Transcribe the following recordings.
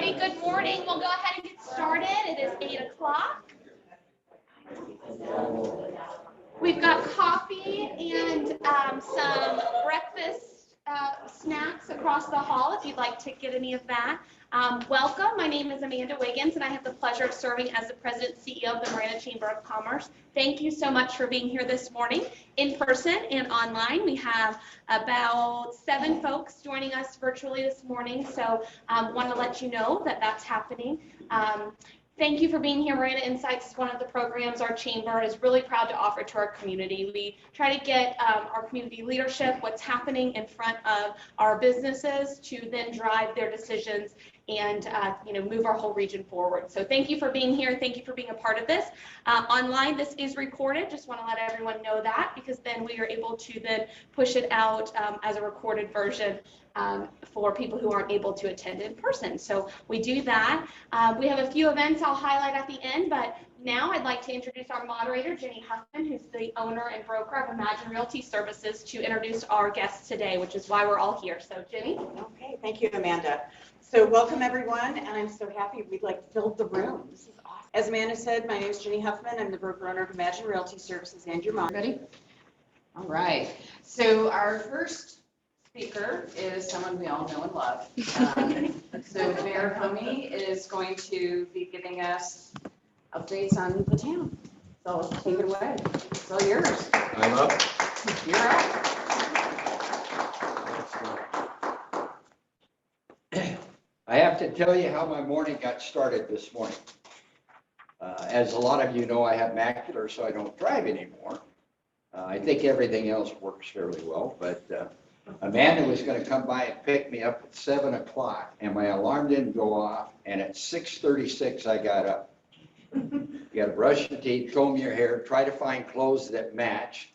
Okay, good morning. We'll go ahead and get started. It is 8 o'clock. We've got coffee and some breakfast snacks across the hall if you'd like to get any of that. Welcome. My name is Amanda Wiggins, and I have the pleasure of serving as the President and CEO of the Marana Chamber of Commerce. Thank you so much for being here this morning in person and online. We have about 7 folks joining us virtually this morning, so want to let you know that that's happening. Thank you for being here. Marana Insights is one of the programs our chamber is really proud to offer to our community. We try to get our community leadership, what's happening in front of our businesses, to then drive their decisions and move our whole region forward. So thank you for being here. Thank you for being a part of this. Online, this is recorded. Just want to let everyone know that, because then we are able to then push it out as a recorded version for people who aren't able to attend in person. So we do that. We have a few events I'll highlight at the end, but now I'd like to introduce our moderator, Jenny Huffman, who's the owner and broker of Imagine Realty Services, to introduce our guests today, which is why we're all here. So Jenny. Okay, thank you, Amanda. So welcome everyone, and I'm so happy we'd filled the room. This is awesome. As Amanda said, my name is Jenny Huffman. I'm the broker owner of Imagine Realty Services and your mom. Ready? All right. So our first speaker is someone we all know and love. So Mayor Homey is going to be giving us updates on the town. So take it away. It's all yours. I'm up. You're up. I have to tell you how my morning got started this morning. As a lot of you know, I have macular, so I don't drive anymore. I think everything else works fairly well, but Amanda was going to come by and pick me up at 7 o'clock, and my alarm didn't go off, and at 6:36 I got up. You got to brush your teeth, comb your hair, try to find clothes that match.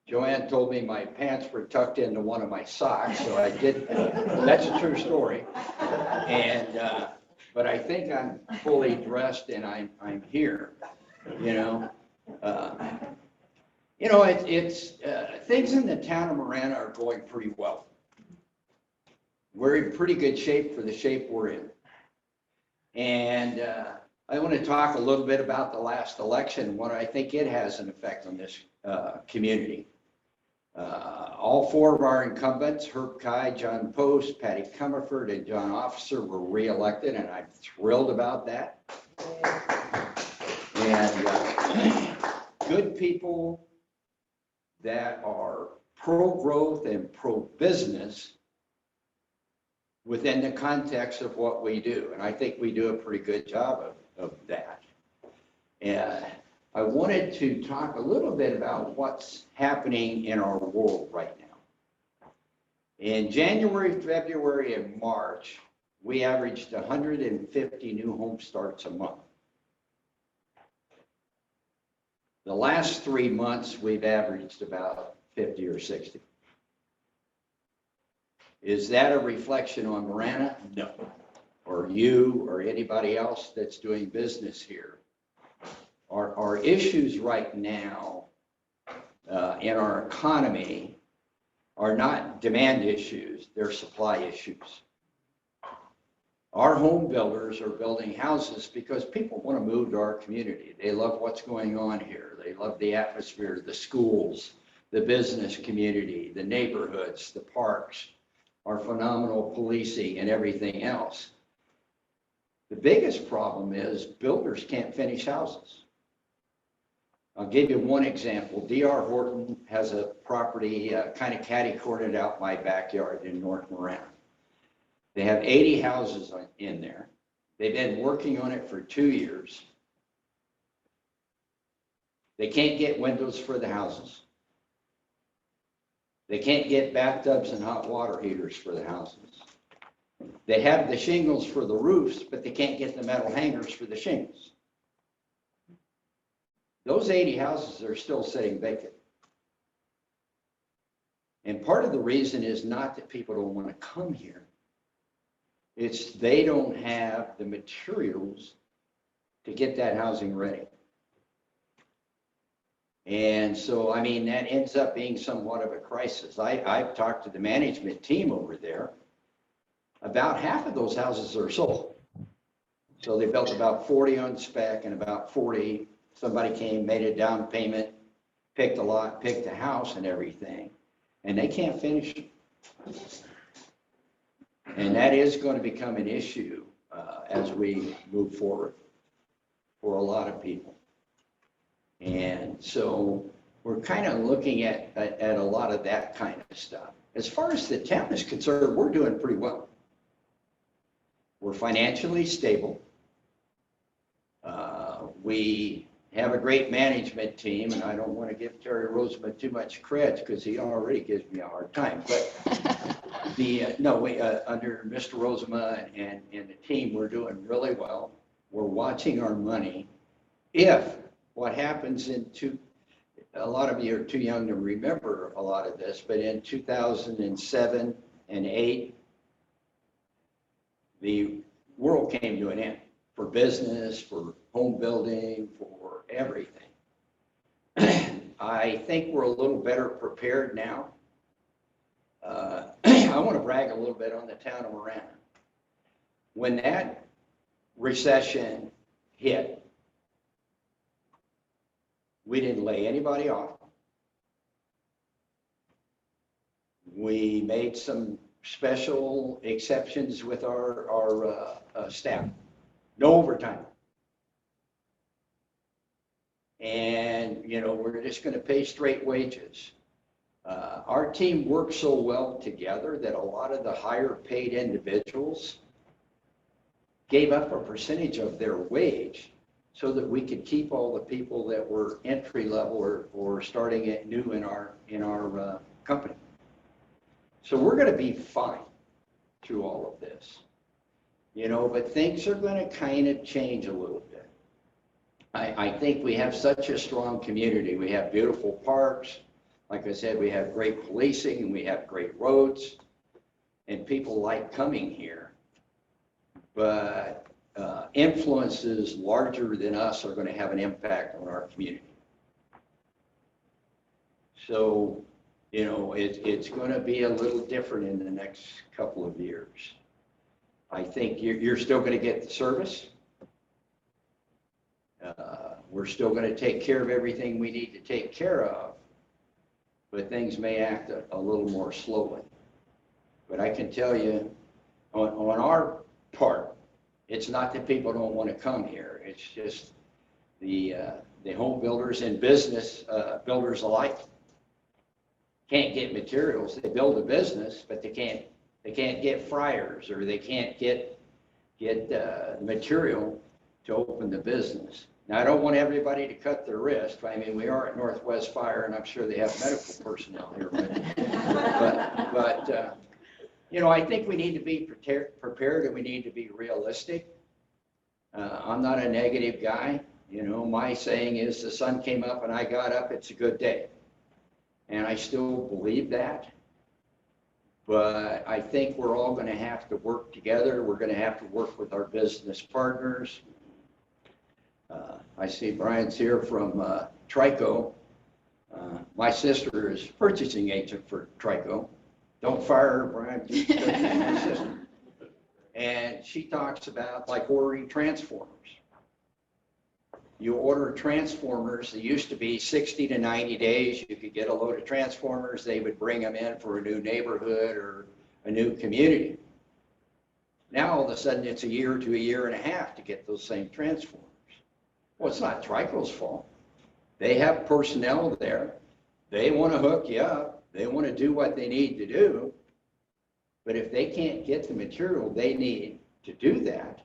Joanne told me my pants were tucked into one of my socks, so I did. That's a true story. And but I think I'm fully dressed and I'm here. It's things in the town of Marana are going pretty well. We're in pretty good shape for the shape we're in. And I want to talk a little bit about the last election, what I think it has an effect on this community. All 4 of our incumbents, Herb Kai, John Post, Patty Comerford, and John Officer, were reelected, and I'm thrilled about that. And good people that are pro-growth and pro-business within the context of what we do. And I think we do a pretty good job of that. And I wanted to talk a little bit about what's happening in our world right now. In January, February, and March, we averaged 150 new home starts a month. The last 3 months, we've averaged about 50 or 60. Is that a reflection on Marana? No. Or you or anybody else that's doing business here. Our issues right now in our economy are not demand issues, they're supply issues. Our home builders are building houses because people want to move to our community. They love what's going on here. They love the atmosphere, the schools, the business community, the neighborhoods, the parks, our phenomenal policing and everything else. The biggest problem is builders can't finish houses. I'll give you one example. D.R. Horton has a property kind of catty-cornered out my backyard in North Marana. They have 80 houses in there. They've been working on it for 2 years. They can't get windows for the houses. They can't get bathtubs and hot water heaters for the houses. They have the shingles for the roofs, but they can't get the metal hangers for the shingles. Those 80 houses are still sitting vacant. And part of the reason is not that people don't want to come here. It's they don't have the materials to get that housing ready. And so, I mean, that ends up being somewhat of a crisis. I've talked to the management team over there. About half of those houses are sold. So they built about 40 on spec and about 40, somebody came, made a down payment, picked a lot, picked a house and everything, and they can't finish it. And that is going to become an issue as we move forward for a lot of people. And so we're kind of looking at a lot of that kind of stuff. As far as the town is concerned, we're doing pretty well. We're financially stable. We have a great management team, and I don't want to give Terry Roseman too much credit because he already gives me a hard time. But under Mr. Rosema and the team, we're doing really well. We're watching our money. If what happens a lot of you are too young to remember a lot of this, but in 2007 and 8, the world came to an end for business, for home building, for everything. I think we're a little better prepared now. I want to brag a little bit on the town of Marana. When that recession hit, we didn't lay anybody off. We made some special exceptions with our staff. No overtime. And, we're just going to pay straight wages. Our team works so well together that a lot of the higher paid individuals gave up a percentage of their wage so that we could keep all the people that were entry level or starting at new in our company. So we're going to be fine through all of this, but things are going to kind of change a little bit. I think we have such a strong community. We have beautiful parks. Like I said, we have great policing and we have great roads, and people like coming here. But influences larger than us are going to have an impact on our community. So, it's going to be a little different in the next couple of years. I think you're still going to get the service. We're still going to take care of everything we need to take care of, but things may act a little more slowly. But I can tell you, on our part, it's not that people don't want to come here. It's just the home builders and business builders alike can't get materials. They build a business, but they can't get fryers, or they can't get material to open the business. Now, I don't want everybody to cut their wrist. I mean, we are at Northwest Fire, and I'm sure they have medical personnel here. But I think we need to be prepared, and we need to be realistic. I'm not a negative guy. My saying is the sun came up and I got up, it's a good day. And I still believe that. But I think we're all going to have to work together. We're going to have to work with our business partners. I see Brian's here from Trico. My sister is purchasing agent for Trico. Don't fire her, Brian. She's my sister. And she talks about like ordering transformers. You order transformers, it used to be 60 to 90 days. You could get a load of transformers. They would bring them in for a new neighborhood or a new community. Now, all of a sudden, it's a year to a year and a half to get those same transformers. Well, it's not Trico's fault. They have personnel there. They want to hook you up. They want to do what they need to do. But if they can't get the material they need to do that,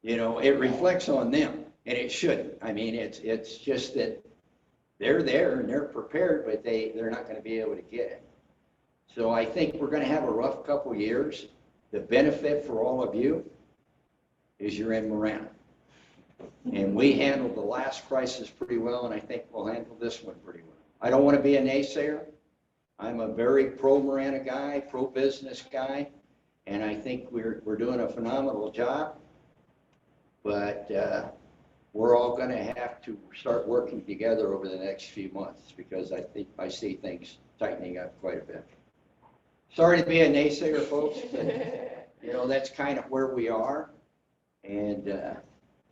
it reflects on them, and it shouldn't. I mean, it's just that they're there and they're prepared, but they're not going to be able to get it. So I think we're going to have a rough couple years. The benefit for all of you is you're in Marana. And we handled the last crisis pretty well, and I think we'll handle this one pretty well. I don't want to be a naysayer. I'm a very pro-Marana guy, pro-business guy, and I think we're doing a phenomenal job. But we're all going to have to start working together over the next few months, because I think I see things tightening up quite a bit. Sorry to be a naysayer, folks, but that's kind of where we are. And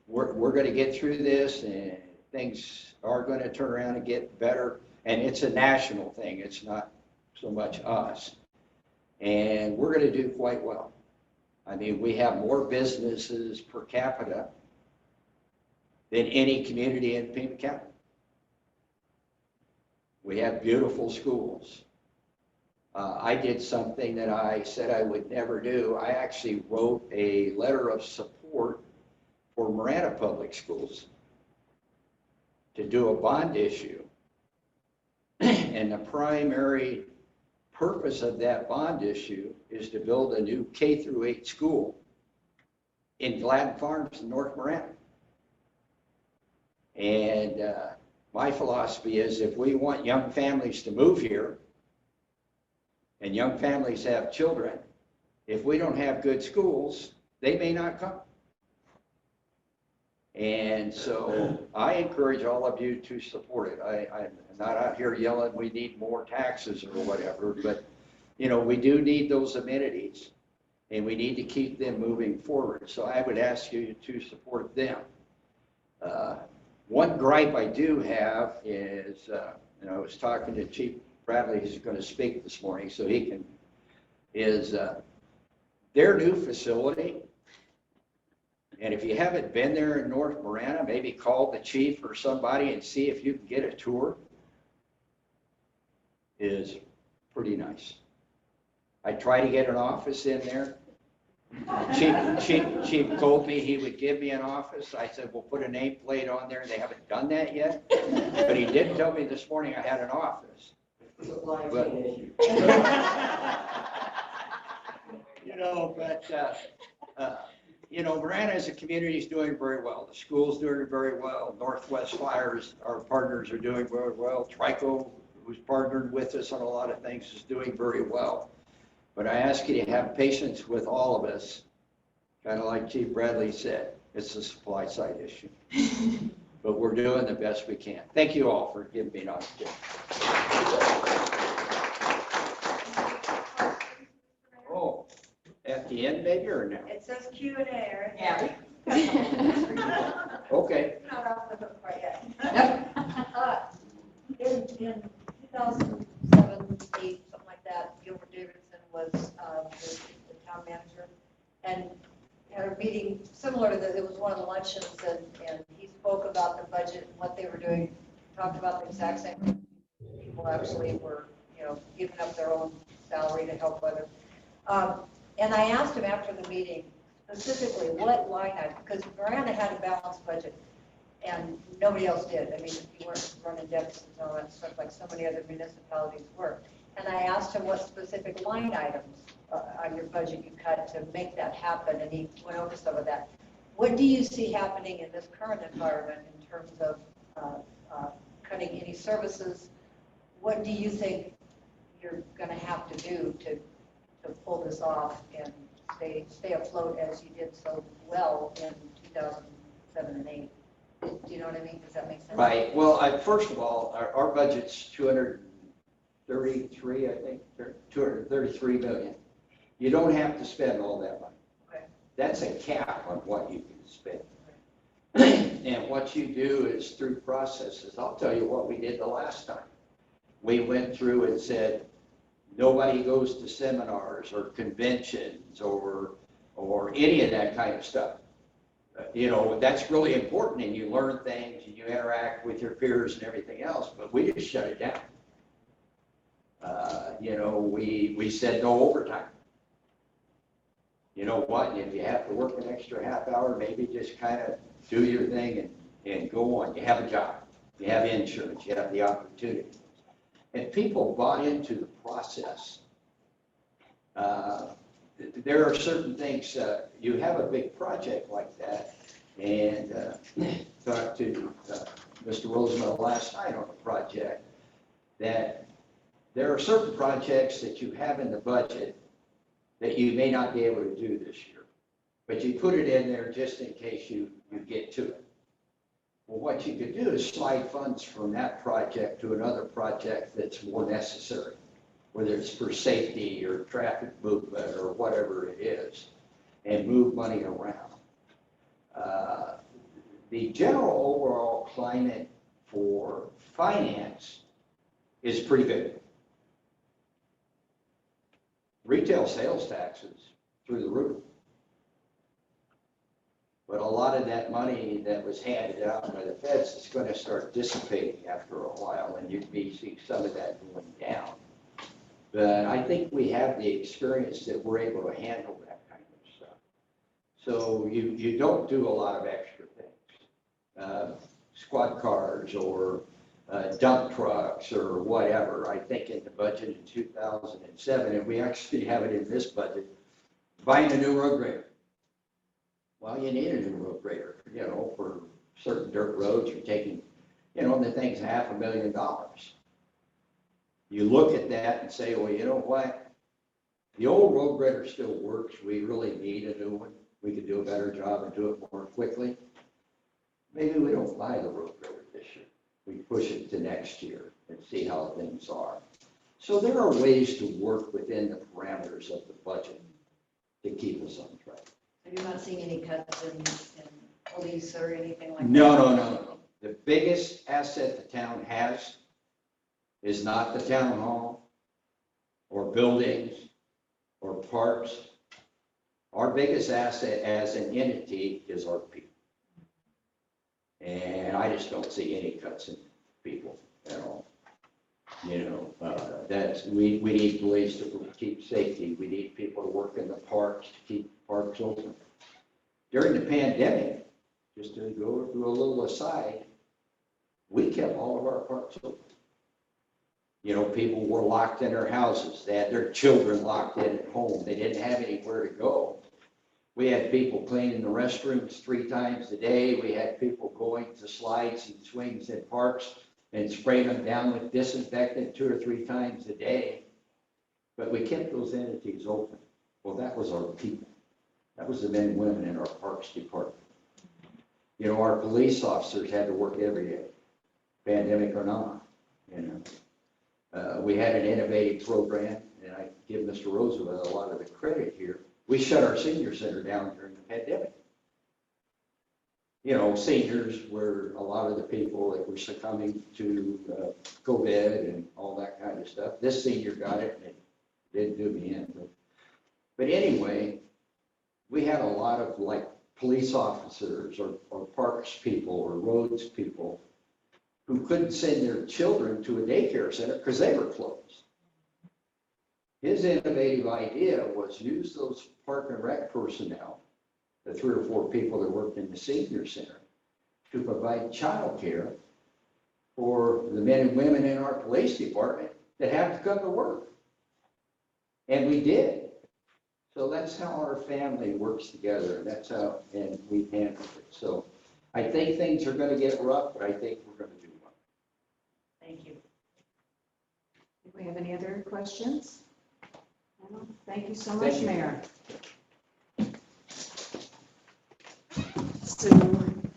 we're going to get through this, and things are going to turn around and get better. And it's a national thing. It's not so much us. And we're going to do quite well. I mean, we have more businesses per capita than any community in Pima County. We have beautiful schools. I did something that I said I would never do. I actually wrote a letter of support for Marana Public Schools to do a bond issue. And the primary purpose of that bond issue is to build a new K through 8 school in Gladden Farms in North Marana. And my philosophy is if we want young families to move here, and young families have children, if we don't have good schools, they may not come. And so I encourage all of you to support it. I'm not out here yelling we need more taxes or whatever, but you know, we do need those amenities and we need to keep them moving forward. So I would ask you to support them. One gripe I do have is, and I was talking to Chief Bradley, who's going to speak this morning, so he can, is their new facility. And if you haven't been there in North Marana, maybe call the chief or somebody and see if you can get a tour. Is pretty nice. I tried to get an office in there. Chief told me he would give me an office. I said, we'll put a nameplate on there. They haven't done that yet. But he did tell me this morning I had an office. But, you know, Marana as a community is doing very well. The school's doing very well. Northwest Fires, our partners, are doing very well. Trico, who's partnered with us on a lot of things, is doing very well. But I ask you to have patience with all of us. Kind of like Chief Bradley said, it's a supply side issue. But we're doing the best we can. Thank you all for giving me an opportunity. Oh, at the end maybe or no? It says Q&A, right? Yeah. Okay. Not off the hook quite yet. In 2007, 8, something like that, Gilbert Davidson was the town manager, and had a meeting similar to this. It was one of the luncheons, and he spoke about the budget and what they were doing, talked about the exact same thing. People actually were, giving up their own salary to help others. And I asked him after the meeting, specifically, what line item, because Marana had a balanced budget, and nobody else did. I mean, you weren't running deficits and all that stuff like so many other municipalities were. And I asked him what specific line items on your budget you cut to make that happen, and he went over some of that. What do you see happening in this current environment in terms of cutting any services? What do you think you're going to have to do to pull this off and stay afloat as you did so well in 2007 and 8? Do you know what I mean? Does that make sense? Right. Well, first of all, our budget's 233, I think, 233 million. You don't have to spend all that money. Okay. That's a cap on what you can spend. And what you do is through processes. I'll tell you what we did the last time. We went through and said, nobody goes to seminars or conventions or any of that kind of stuff. That's really important, and you learn things and you interact with your peers and everything else, but we just shut it down. We said no overtime. You know what? If you have to work an extra half hour, maybe just kind of do your thing and go on. You have a job, you have insurance, you have the opportunity. And people bought into the process. There are certain things, you have a big project like that, and talked to Mr. Roosevelt last night on the project, that there are certain projects that you have in the budget that you may not be able to do this year, but you put it in there just in case you get to it. Well, what you could do is slide funds from that project to another project that's more necessary, whether it's for safety or traffic movement or whatever it is, and move money around. the general overall climate for finance is pretty good. Retail sales taxes through the roof. But a lot of that money that was handed out by the feds is going to start dissipating after a while, and you'd be seeing some of that going down. But I think we have the experience that we're able to handle that kind of stuff. So you don't do a lot of extra things. Squad cars or dump trucks or whatever. I think in the budget in 2007, and we actually have it in this budget, buying a new road grader. Well, you need a new road grader, for certain dirt roads. You're taking, the thing's $500,000. You look at that and say, well, you know what? The old road grader still works. We really need a new one. We could do a better job and do it more quickly. Maybe we don't buy the road grader this year. We push it to next year and see how things are. So there are ways to work within the parameters of the budget to keep us on track. So you're not seeing any cuts in police or anything like that? No. The biggest asset the town has is not the town hall or buildings or parks. Our biggest asset as an entity is our people. And I just don't see any cuts in people at all. We need police to keep safety. We need people to work in the parks to keep parks open. During the pandemic, just to go through a little aside, we kept all of our parks open. People were locked in their houses. They had their children locked in at home. They didn't have anywhere to go. We had people cleaning the restrooms 3 times a day. We had people going to slides and swings in parks and spraying them down with disinfectant 2 or 3 times a day. But we kept those entities open. Well, that was our people. That was the men and women in our parks department. Our police officers had to work every day, pandemic or not. We had an innovative program, and I give Mr. Roosevelt a lot of the credit here. We shut our senior center down during the pandemic. Seniors were a lot of the people that were succumbing to COVID and all that kind of stuff. This senior got it, and it didn't do me in. But anyway, we had a lot of police officers or parks people or roads people who couldn't send their children to a daycare center because they were closed. His innovative idea was use those park and rec personnel, the 3 or 4 people that worked in the senior center, to provide child care for the men and women in our police department that have to come to work. And we did. So that's how our family works together. That's how, and we handle it. So I think things are going to get rough, but I think we're going to do well. Thank you. Do we have any other questions? No? Thank you so Thank much, you. Mayor. So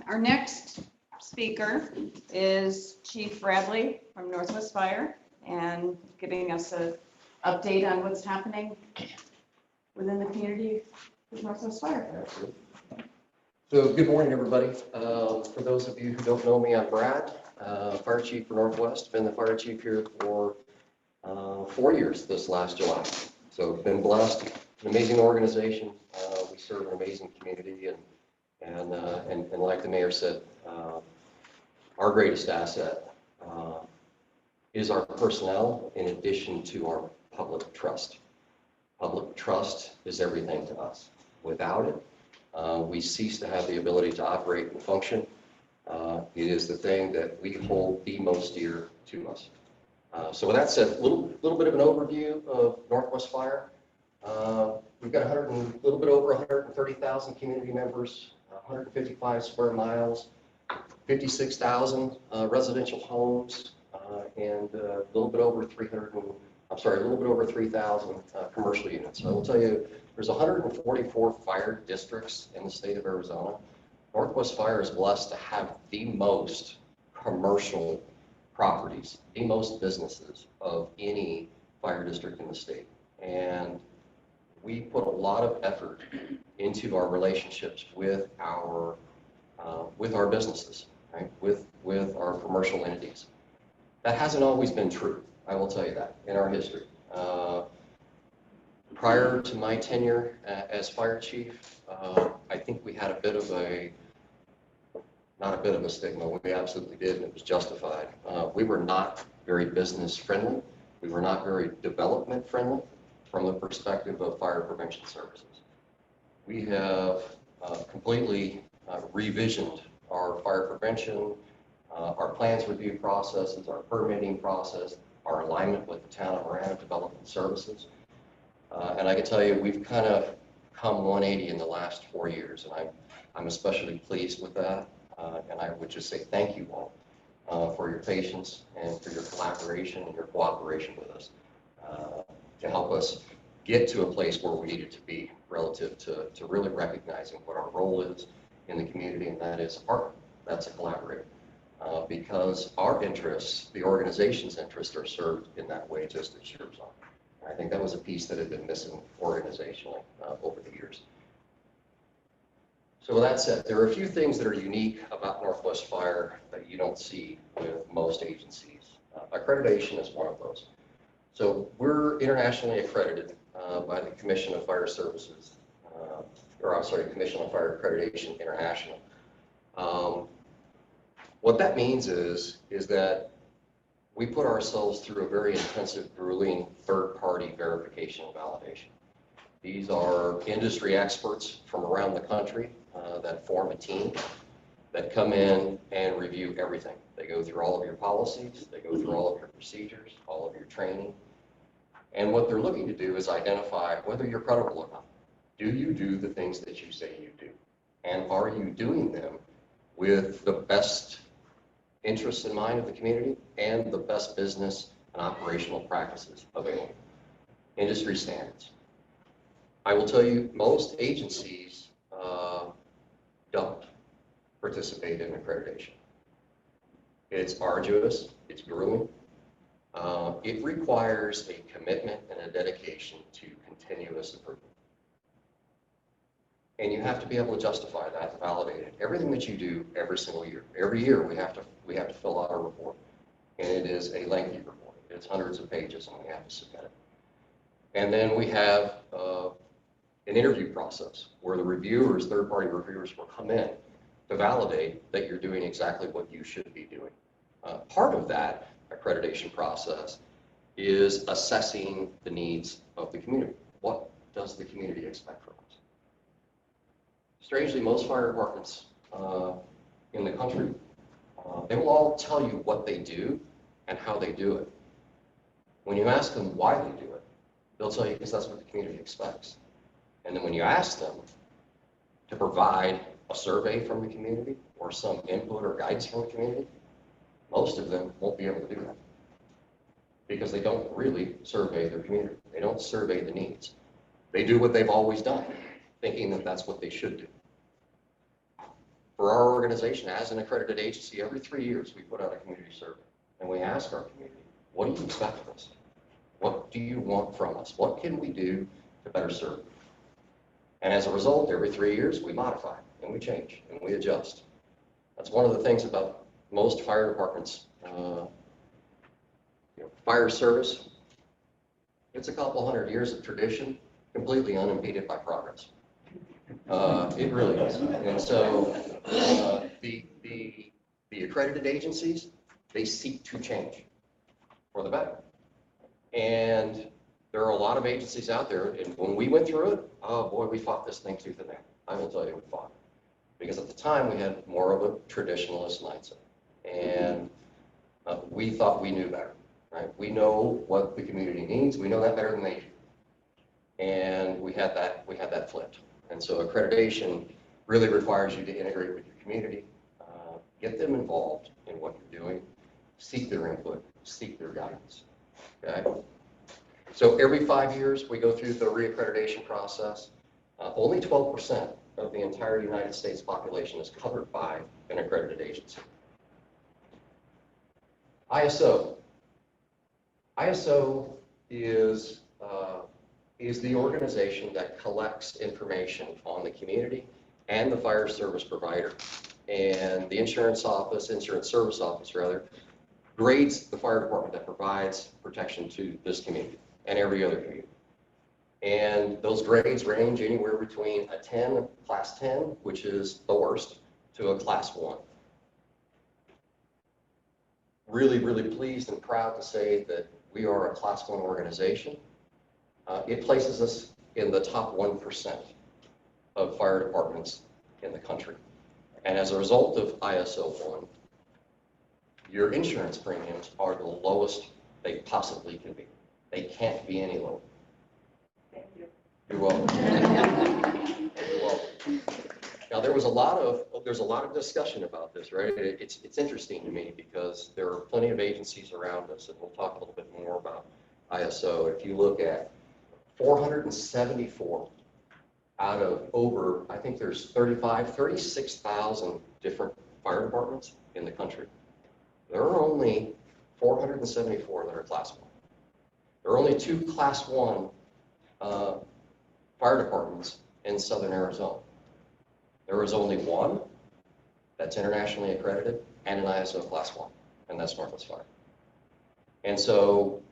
our next speaker is Chief Bradley from Northwest Fire and giving us an update on what's happening within the community with Northwest Fire. So good morning, everybody. For those of you who don't know me, I'm Brad, Fire Chief for Northwest. Been the Fire Chief here for 4 years this last July. So been blessed, an amazing organization. We serve an amazing community, and like the mayor said, our greatest asset is our personnel in addition to our public trust. Public trust is everything to us. Without it, we cease to have the ability to operate and function. It is the thing that we hold the most dear to us. So with that said, a little bit of an overview of Northwest Fire. We've got a little bit over 130,000 community members, 155 square miles, 56,000 residential homes, and a little bit over 3,000 commercial units. So I will tell you, there's 144 fire districts in the state of Arizona. Northwest Fire is blessed to have the most commercial properties, the most businesses of any fire district in the state. And we put a lot of effort into our relationships with our with our businesses, right? With our commercial entities. That hasn't always been true, I will tell you that, in our history. Prior to my tenure as fire chief, I think we had not a bit of a stigma, we absolutely did, and it was justified. We were not very business friendly. We were not very development friendly from the perspective of fire prevention services. We have completely revisioned our fire prevention, our plans review processes, our permitting process, our alignment with the town of Marana Development Services. And I can tell you, we've kind of come 180 in the last 4 years, and I'm especially pleased with that. And I would just say thank you all for your patience and for your collaboration and your cooperation with us to help us get to a place where we needed to be relative to really recognizing what our role is in the community, and that is a partner, that's a collaborator. Because our interests, the organization's interests, are served in that way just as yours are. I think that was a piece that had been missing organizationally over the years. So with that said, there are a few things that are unique about Northwest Fire that you don't see with most agencies. Accreditation is one of those. So we're internationally accredited by the Commission of Fire Services, Commission on Fire Accreditation International. What that means is that we put ourselves through a very intensive, grueling third-party verification and validation. These are industry experts from around the country that form a team that come in and review everything. They go through all of your policies, they go through all of your procedures, all of your training. And what they're looking to do is identify whether you're credible or not. Do you do the things that you say you do? And are you doing them with the best interests in mind of the community and the best business and operational practices available? Industry standards. I will tell you, most agencies don't participate in accreditation. It's arduous, it's grueling. It requires a commitment and a dedication to continuous improvement. And you have to be able to justify that and validate it. Everything that you do every single year. Every year we have to fill out a report. And it is a lengthy report. It's hundreds of pages and we have to submit it. And then we have an interview process where the reviewers, third-party reviewers, will come in to validate that you're doing exactly what you should be doing. Part of that accreditation process is assessing the needs of the community. What does the community expect from us? Strangely, most fire departments in the country, they will all tell you what they do and how they do it. When you ask them why they do it, they'll tell you because that's what the community expects. And then when you ask them to provide a survey from the community or some input or guidance from the community, most of them won't be able to do that because they don't really survey their community. They don't survey the needs. They do what they've always done, thinking that that's what they should do. For our organization, as an accredited agency, every 3 years we put out a community survey and we ask our community, what do you expect of us? What do you want from us? What can we do to better serve you? And as a result, every 3 years we modify and we change and we adjust. That's one of the things about most fire departments. Fire service, it's a couple hundred years of tradition, completely unimpeded by progress. It really is. And so the accredited agencies, they seek to change for the better. And there are a lot of agencies out there, and when we went through it, oh boy, we fought this thing tooth and nail. I will tell you, we fought. Because at the time, we had more of a traditionalist mindset. And we thought we knew better, right? We know what the community needs. We know that better than they do. And we had that flipped. And so accreditation really requires you to integrate with your community, get them involved in what you're doing, seek their input, seek their guidance, okay? So every 5 years, we go through the reaccreditation process. Only 12% of the entire United States population is covered by an accredited agency. ISO. ISO is the organization that collects information on the community and the fire service provider and the insurance service office rather, grades the fire department that provides protection to this community and every other community. And those grades range anywhere between a 10, class 10, which is the worst, to a class 1. Really, really pleased and proud to say that we are a class 1 organization. It places us in the top 1% of fire departments in the country. And as a result of ISO 1, your insurance premiums are the lowest they possibly can be. They can't be any lower. Thank you. You're welcome. You're welcome. Now, there's a lot of discussion about this, right? It's interesting to me because there are plenty of agencies around us, and we'll talk a little bit more about ISO. If you look at 474 out of over, I think there's 36,000 different fire departments in the country. There are only 474 that are class 1. There are only 2 class 1 fire departments in southern Arizona. There is only 1 that's internationally accredited and an ISO class 1, and that's Northwest Fire. And so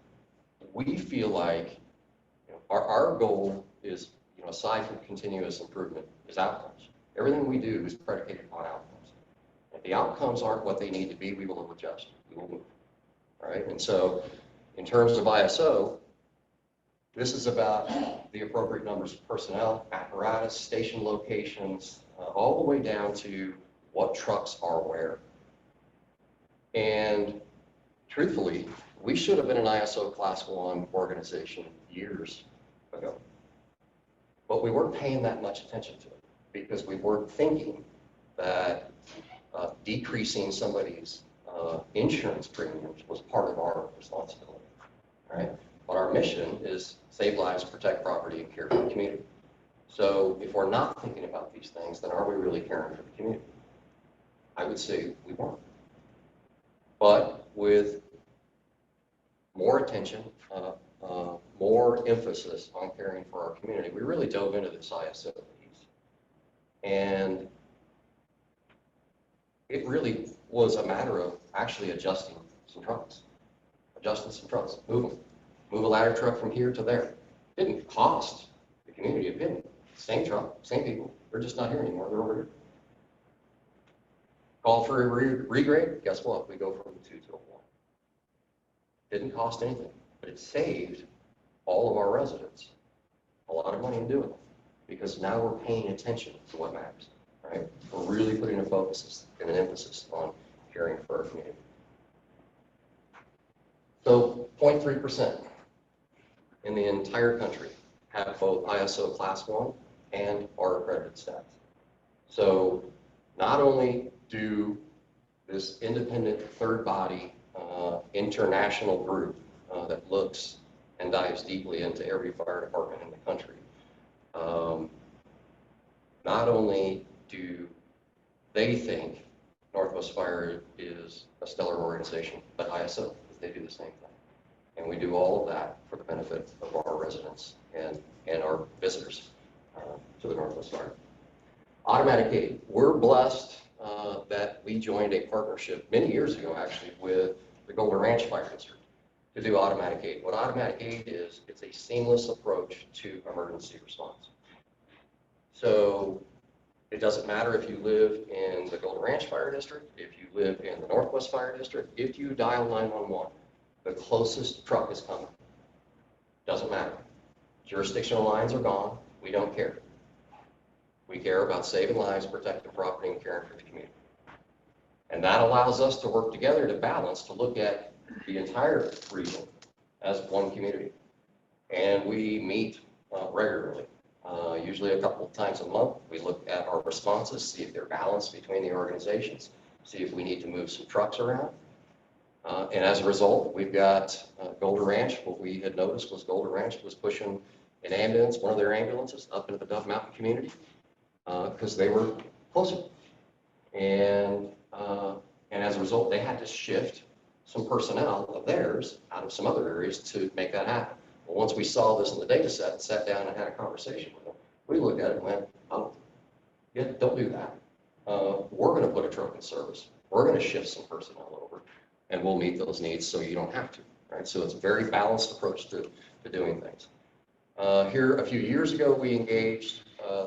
we feel like our goal is, aside from continuous improvement, is outcomes. Everything we do is predicated on outcomes. If the outcomes aren't what they need to be, we will adjust. We will move. All right. And so in terms of ISO, this is about the appropriate numbers of personnel, apparatus, station locations, all the way down to what trucks are where. And truthfully, we should have been an ISO class 1 organization years ago. But we weren't paying that much attention to it because we weren't thinking that decreasing somebody's insurance premiums was part of our responsibility, right? But our mission is save lives, protect property, and care for the community. So if we're not thinking about these things, then are we really caring for the community? I would say we weren't. But with more attention, more emphasis on caring for our community, we really dove into this ISO piece. And it really was a matter of actually adjusting some trucks, move a ladder truck from here to there. It didn't cost the community a penny. Same truck, same people. They're just not here anymore. They're over here. Call for a regrade. Guess what? We go from a 2 to a 1. Didn't cost anything, but it saved all of our residents a lot of money in doing it because now we're paying attention to what matters, right? We're really putting a focus and an emphasis on caring for our community. So 0.3% in the entire country have both ISO class 1 and are accredited status. So not only do this independent third body international group that looks and dives deeply into every fire department in the country, not only do they think Northwest Fire is a stellar organization, but ISO, they do the same thing. And we do all of that for the benefit of our residents and our visitors to the Northwest Fire. Automatic aid. We're blessed that we joined a partnership many years ago, actually, with the Golden Ranch Fire District to do automatic aid. What automatic aid is, it's a seamless approach to emergency response. So it doesn't matter if you live in the Golden Ranch Fire District, if you live in the Northwest Fire District, if you dial 911, the closest truck is coming. Doesn't matter. Jurisdictional lines are gone. We don't care. We care about saving lives, protecting property, and caring for the community. And that allows us to work together to balance, to look at the entire region as one community. And we meet regularly, usually a couple of times a month. We look at our responses, see if they're balanced between the organizations, see if we need to move some trucks around. And as a result, we've got Golden Ranch. What we had noticed was Golden Ranch was pushing an ambulance, one of their ambulances, up into the Dove Mountain community because they were closer. And as a result, they had to shift some personnel of theirs out of some other areas to make that happen. Well, once we saw this in the data set and sat down and had a conversation with them, we looked at it and went, oh, yeah, don't do that. we're going to put a truck in service. We're going to shift some personnel over, and we'll meet those needs so you don't have to, right? So it's a very balanced approach to doing things. Here, a few years ago, we engaged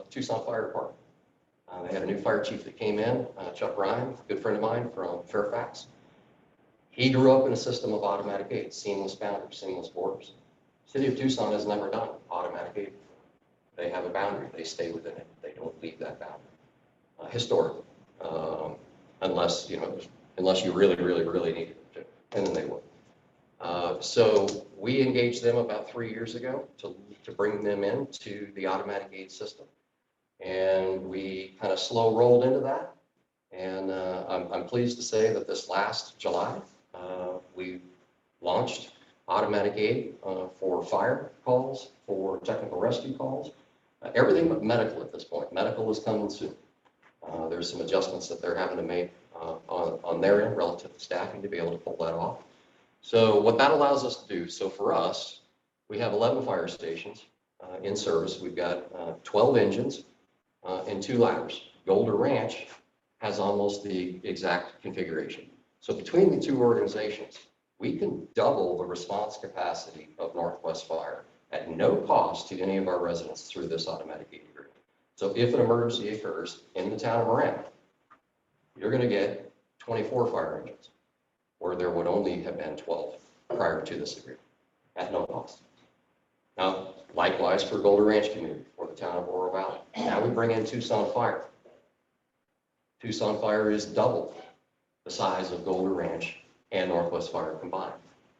Tucson Fire Department. They had a new fire chief that came in, Chuck Ryan, a good friend of mine from Fairfax. He grew up in a system of automatic gates, seamless boundaries, seamless borders. City of Tucson has never done automatic gate. They have a boundary. They stay within it. They don't leave that boundary. Historically, unless you really, really, really need it to, and then they will. So we engaged them about 3 years ago to bring them into the automatic gate system. And we kind of slow rolled into that. And I'm pleased to say that this last July, we launched automatic gate for fire calls, for technical rescue calls, everything but medical at this point. Medical is coming soon. There's some adjustments that they're having to make on their end relative to staffing to be able to pull that off. So what that allows us to do, so for us, we have 11 fire stations in service. We've got 12 engines and 2 ladders. Golder Ranch has almost the exact configuration. So between the 2 organizations, we can double the response capacity of Northwest Fire at no cost to any of our residents through this automatic gate agreement. So if an emergency occurs in the town of Marana, you're going to get 24 fire engines, where there would only have been 12 prior to this agreement at no cost. Now, likewise for Golder Ranch community, for the town of Oro Valley. Now we bring in Tucson Fire. Tucson Fire is double the size of Golder Ranch and Northwest Fire combined.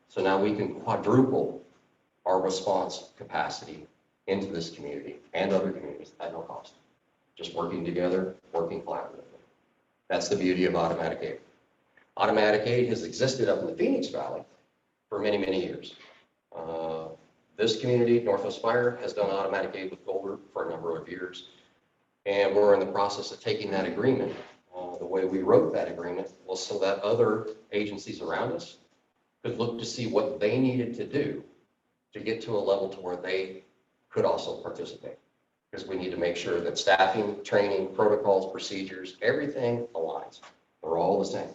So now we can quadruple our response capacity into this community and other communities at no cost. Just working together, working collaboratively. That's the beauty of automatic aid. Automatic aid has existed up in the Phoenix Valley for many, many years. This community, Northwest Fire, has done automatic aid with Golder for a number of years. And we're in the process of taking that agreement. The way we wrote that agreement was so that other agencies around us could look to see what they needed to do to get to a level to where they could also participate. Because we need to make sure that staffing, training, protocols, procedures, everything aligns. They're all the same.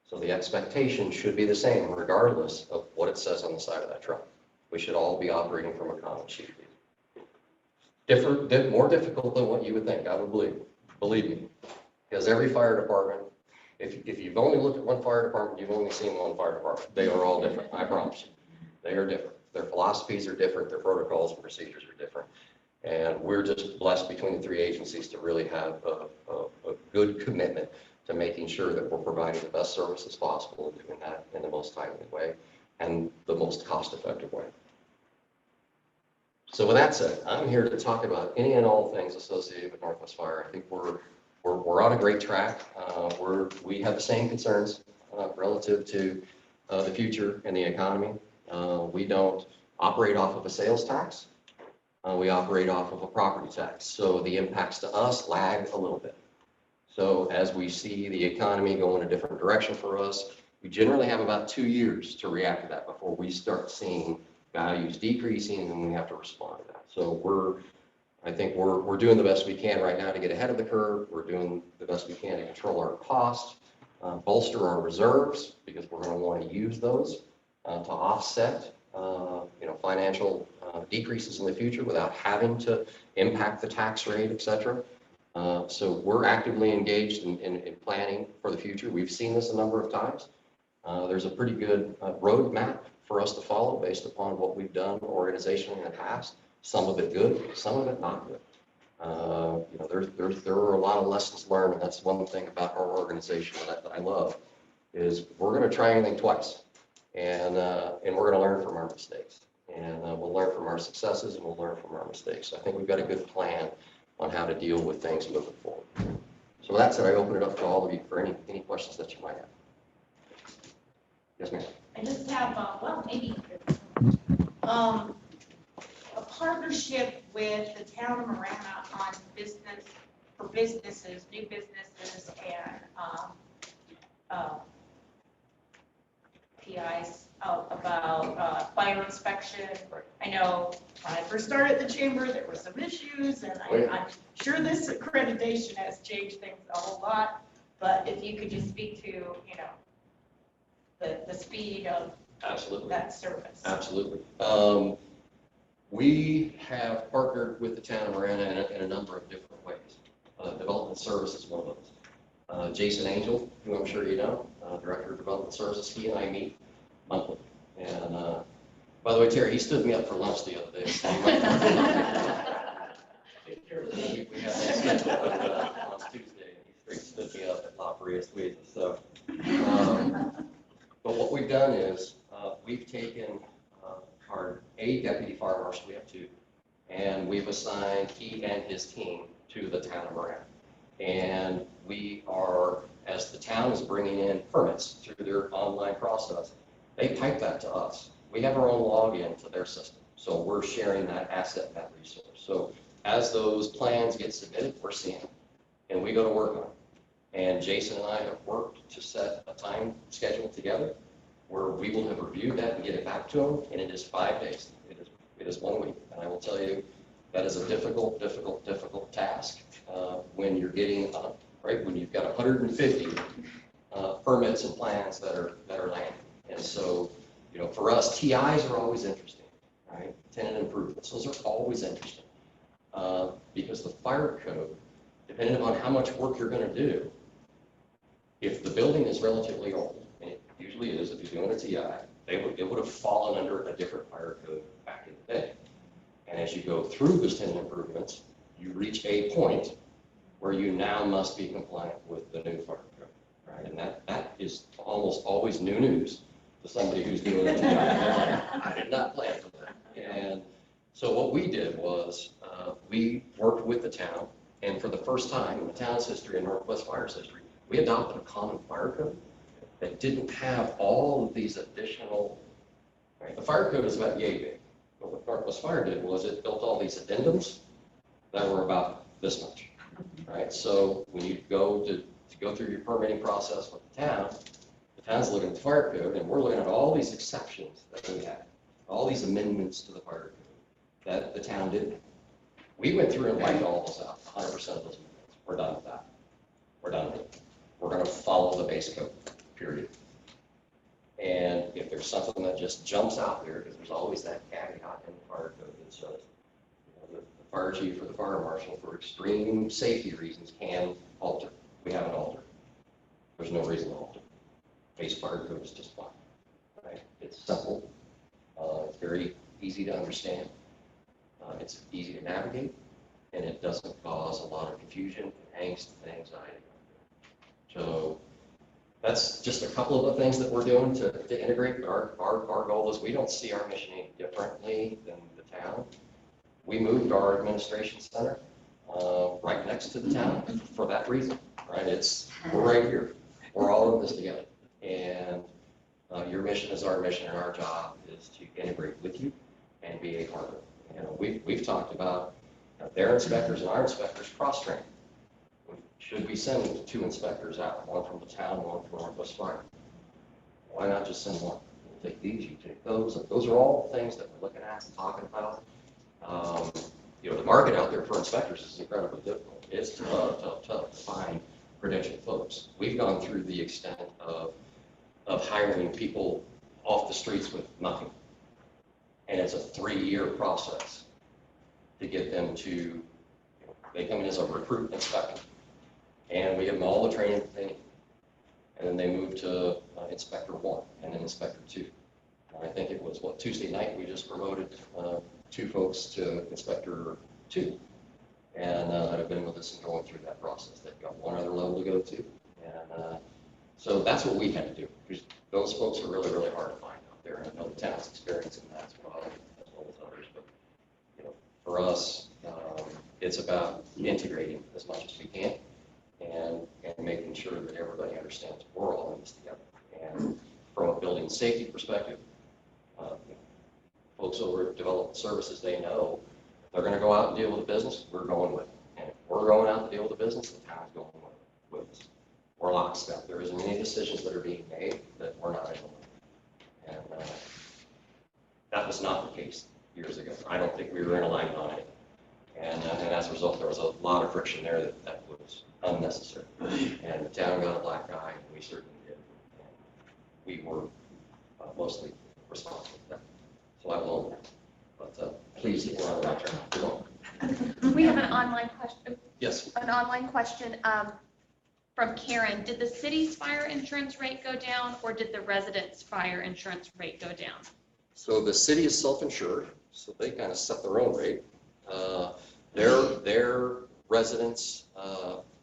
So the expectation should be the same regardless of what it says on the side of that truck. We should all be operating from a common sheet. More difficult than what you would think, I would believe me. Because every fire department, if you've only looked at one fire department, you've only seen one fire department. They are all different, I promise you. They are different. Their philosophies are different, their protocols and procedures are different. And we're just blessed between the 3 agencies to really have a good commitment to making sure that we're providing the best services possible and doing that in the most timely way and the most cost-effective way. So with that said, I'm here to talk about any and all things associated with Northwest Fire. I think we're on a great track. We have the same concerns relative to the future and the economy. We don't operate off of a sales tax. We operate off of a property tax. So the impacts to us lag a little bit. So as we see the economy go in a different direction for us, we generally have about 2 years to react to that before we start seeing values decreasing, and then we have to respond to that. So I think we're doing the best we can right now to get ahead of the curve. We're doing the best we can to control our costs, bolster our reserves, because we're going to want to use those to offset financial decreases in the future without having to impact the tax rate, et cetera. So we're actively engaged in planning for the future. We've seen this a number of times. There's a pretty good roadmap for us to follow based upon what we've done organizationally in the past. Some of it good, some of it not good. There are a lot of lessons learned, and that's one thing about our organization that I love, is we're going to try anything twice, and we're going to learn from our mistakes, and we'll learn from our successes, and we'll learn from our mistakes. So I think we've got a good plan on how to deal with things moving forward. So with that said, I open it up to all of you for any questions that you might have. Yes, ma'am. I just have, maybe a partnership with the town of Marana on business, for businesses, new businesses, and TIs about fire inspection. I know when I first started at the chamber, there were some issues, and I'm sure this accreditation has changed things a whole lot. But if you could just speak to, you know, the speed of Absolutely. that service. Absolutely. We have partnered with the town of Marana in a number of different ways. Development Services is one of those. Jason Angel, who I'm sure you know, Director of Development Services, he and I meet monthly. And by the way, Terry, he stood me up for lunch the other day. So we had that scheduled on Tuesday, and he straight stood me up at La Paria Suiza. So, but what we've done is we've taken our deputy fire marshal, we have two, and we've assigned he and his team to the town of Marana. And we are, as the town is bringing in permits through their online process, they pipe that to us. We have our own login to their system, so we're sharing that asset and that resource. So as those plans get submitted, we're seeing them, and we go to work on them. And Jason and I have worked to set a time schedule together where we will have reviewed that and get it back to them, and it is 5 days. It is 1 week, and I will tell you, that is a difficult task when you're getting, right, when you've got 150 permits and plans that are landing. And so, you know, for us, TIs are always interesting, right? Tenant improvements, those are always interesting because the fire code, depending upon how much work you're going to do, if the building is relatively old, and it usually is if you're doing a TI, it would have fallen under a different fire code back in the day. And as you go through those tenant improvements, you reach a point where you now must be compliant with the new fire code, right? And that is almost always new news to somebody who's doing a TI. I did not plan for that. And so what we did was we worked with the town, and for the first time in the town's history and Northwest Fire's history, we adopted a common fire code that didn't have all of these additional, right? The fire code is about yay big. But what Northwest Fire did was it built all these addendums that were about this much, right? So when you go to go through your permitting process with the town's looking at the fire code, and we're looking at all these exceptions that we had, all these amendments to the fire code that the town didn't. We went through and wiped all those out, 100% of those amendments. We're done with that. We're done with it. We're going to follow the base code, period. And if there's something that just jumps out there, because there's always that caveat in the fire code that says, you know, the fire chief or the fire marshal, for extreme safety reasons, can alter. We haven't altered. There's no reason to alter. Base fire code is just fine. Right? It's simple. It's very easy to understand. It's easy to navigate, and it doesn't cause a lot of confusion, angst, and anxiety. So that's just a couple of the things that we're doing to integrate. Our goal is we don't see our mission any differently than the town. We moved our administration center right next to the town for that reason, right? We're right here. We're all in this together. And your mission is our mission, and our job is to integrate with you and be a partner. You know, we've talked about their inspectors and our inspectors cross-training. Should we send 2 inspectors out, one from the town, one from Northwest Fire? Why not just send one? You take these, you take those. Those are all things that we're looking at and talking about. You know, the market out there for inspectors is incredibly difficult. It's tough to find credentialed folks. We've gone through the extent of hiring people off the streets with nothing. And it's a 3-year process to get them to, they come in as a recruit inspector. And we give them all the training that they need. And then they move to Inspector 1 and then Inspector 2. And I think it was, Tuesday night, we just promoted 2 folks to Inspector 2. And that have been with us and going through that process. They've got one other level to go to. And so that's what we had to do. Because those folks are really, really hard to find out there. And I know the town's experiencing that as well as others. But, you know, for us, it's about integrating as much as we can. And making sure that everybody understands we're all in this together. And from a building safety perspective, folks over at Development Services, they know if they're going to go out and deal with the business, we're going with it. And if we're going out to deal with the business, the town's going with us. We're lockstep. There isn't any decisions that are being made that we're not in. was not the case years ago. I don't think we were in alignment on it. And as a result, there was a lot of friction there that was unnecessary. And the town got a black eye, and we certainly did. And we were mostly responsible for that. So I will own that. But please, we're on the right track. You're welcome. We have an online question. Yes. An online question from Karen. Did the city's fire insurance rate go down, or did the residents' fire insurance rate go down? So the city is self-insured, so they kind of set their own rate. Their residents'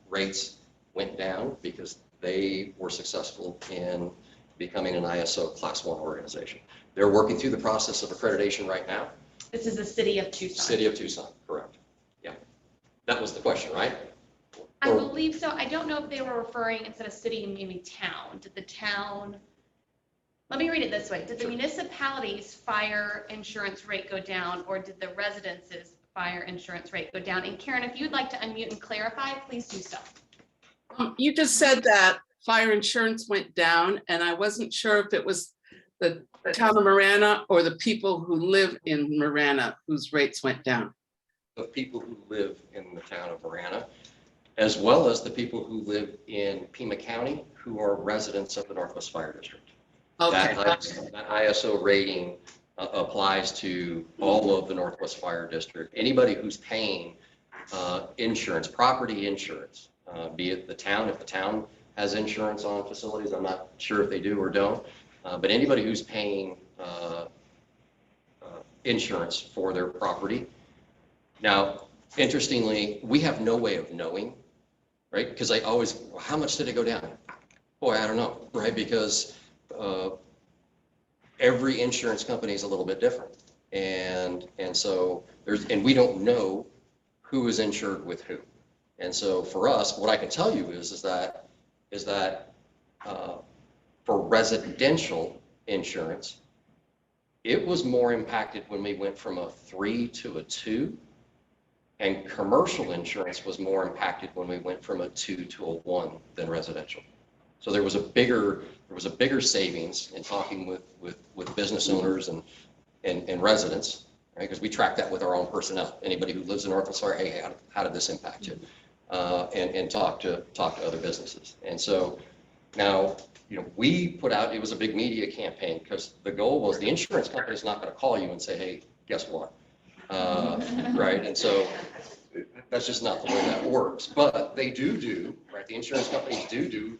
rates went down because they were successful in becoming an ISO Class 1 organization. They're working through the process of accreditation right now. This is the city of Tucson. City of Tucson, correct. Yeah. That was the question, right? I believe so. I don't know if they were referring, instead of city, maybe town. Did the town, let me read it this way. Did the municipality's fire insurance rate go down, or did the residents' fire insurance rate go down? And Karen, if you'd like to unmute and clarify, please do so. You just said that fire insurance went down, and I wasn't sure if it was the town of Marana or the people who live in Marana whose rates went down. The people who live in the town of Marana, as well as the people who live in Pima County, who are residents of the Northwest Fire District. Okay. That ISO rating applies to all of the Northwest Fire District. Anybody who's paying insurance, property insurance, be it the town, if the town has insurance on facilities, I'm not sure if they do or don't, but anybody who's paying insurance for their property. Now, interestingly, we have no way of knowing, right? Because I always, well, how much did it go down? Boy, I don't know, right? Because every insurance company is a little bit different. And so and we don't know who is insured with who. And so for us, what I can tell you is that for residential insurance, it was more impacted when we went from a 3 to a 2. And commercial insurance was more impacted when we went from a 2 to a 1 than residential. So there was a bigger savings in talking with business owners and residents, right? Because we track that with our own personnel. Anybody who lives in Northwest Fire, hey, how did this impact you? And talk to other businesses. And so now, we put out, it was a big media campaign because the goal was the insurance company is not going to call you and say, hey, guess what? Right. And so that's just not the way that works. But they do, right? The insurance companies do,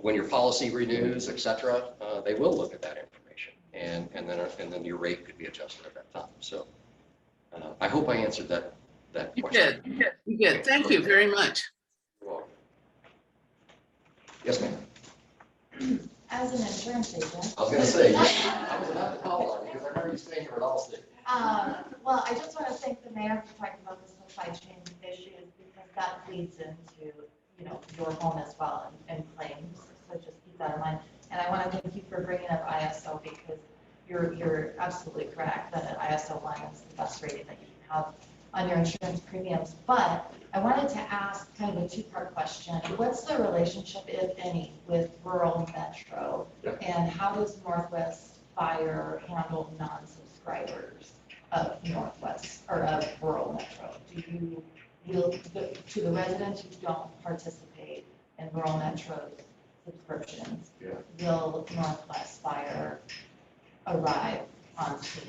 when your policy renews, et cetera, they will look at that information and then your rate could be adjusted at that time. So I hope I answered that question. You did. Thank you very much. You're welcome. Yes, ma'am. As an insurance agent. I was going to say, I was about to call on you because I remember you staying here at Allstate. Well, I just want to thank the mayor for talking about the supply chain issues because that leads into, your home as well and claims. So just keep that in mind. And I want to thank you for bringing up ISO because you're absolutely correct that an ISO 1 is the best rating that you can have on your insurance premiums. But I wanted to ask kind of a two-part question. What's the relationship, if any, with rural metro? Yep. And how does Northwest Fire handle non-subscribers of Northwest or of rural metro? To the residents who don't participate in rural metro subscriptions, will Northwest Fire arrive on scene?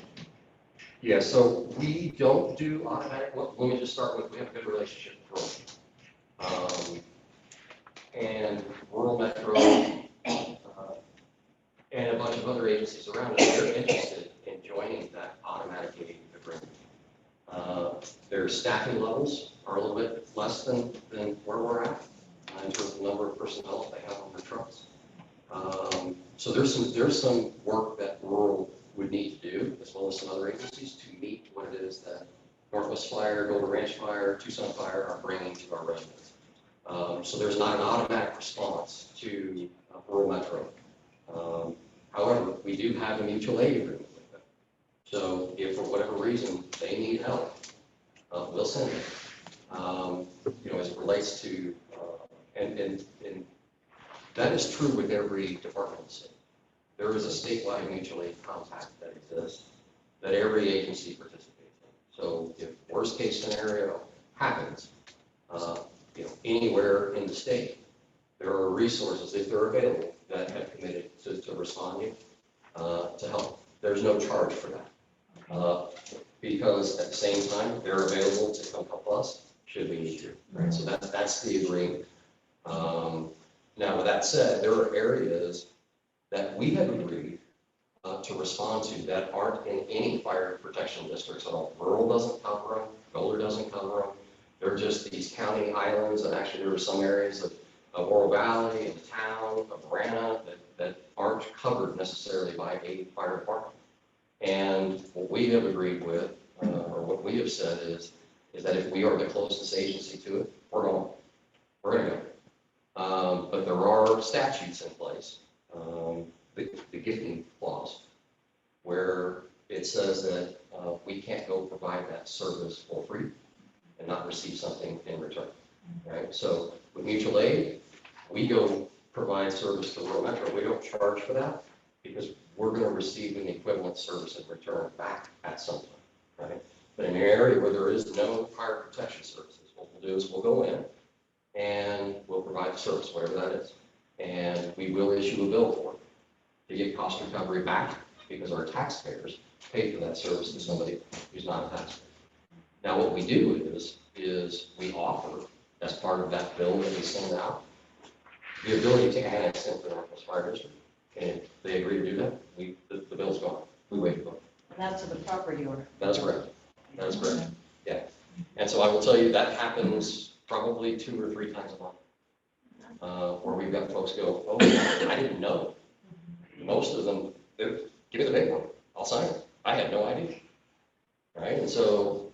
Yeah, so we don't do automatic, let me just start with, we have a good relationship with rural. And rural metro and a bunch of other agencies around us, they're interested in joining that automatic gating agreement. Their staffing levels are a little bit less than where we're at in terms of the number of personnel they have on their trucks. So there's some work that rural would need to do, as well as some other agencies, to meet what it is that Northwest Fire, Golden Ranch Fire, Tucson Fire are bringing to our residents. So there's not an automatic response to rural metro. However, we do have a mutual aid agreement with them. So if for whatever reason they need help, we'll send it. As it relates to, and that is true with every department of the city. there is a statewide mutual aid compact that exists that every agency participates in. So if worst case scenario happens, anywhere in the state, there are resources, if they're available, that have committed to responding to help. There's no charge for that. Because at the same time, they're available to come help us should we need to, right? So that's the agreement. Now, with that said, there are areas that we have agreed to respond to that aren't in any fire protection districts at all. Rural doesn't cover them, Boulder doesn't cover them. They're just these county islands, and actually there are some areas of Oro Valley and town of Marana that aren't covered necessarily by a fire department. And what we have agreed with, or what we have said is that if we are the closest agency to it, we're going to go. But there are statutes in place, the gifting clause, where it says that we can't go provide that service for free and not receive something in return, right? So with mutual aid, we go provide service to rural metro. We don't charge for that because we're going to receive an equivalent service in return back at some time, right? But in an area where there is no fire protection services, what we'll do is we'll go in and we'll provide the service, whatever that is. And we will issue a bill for it to get cost recovery back because our taxpayers pay for that service to somebody who's not a taxpayer. Now, what we do is we offer, as part of that bill that we send out, the ability to annex into the Northwest Fire District. And if they agree to do that, the bill's gone. We waive the bill. And that's to the property owner. That is correct. That is correct. Yeah. And so I will tell you that happens probably 2 or 3 times a month, where we've got folks go, oh, I didn't know. Most of them, give me the big one. I'll sign it. I had no idea. Right? And so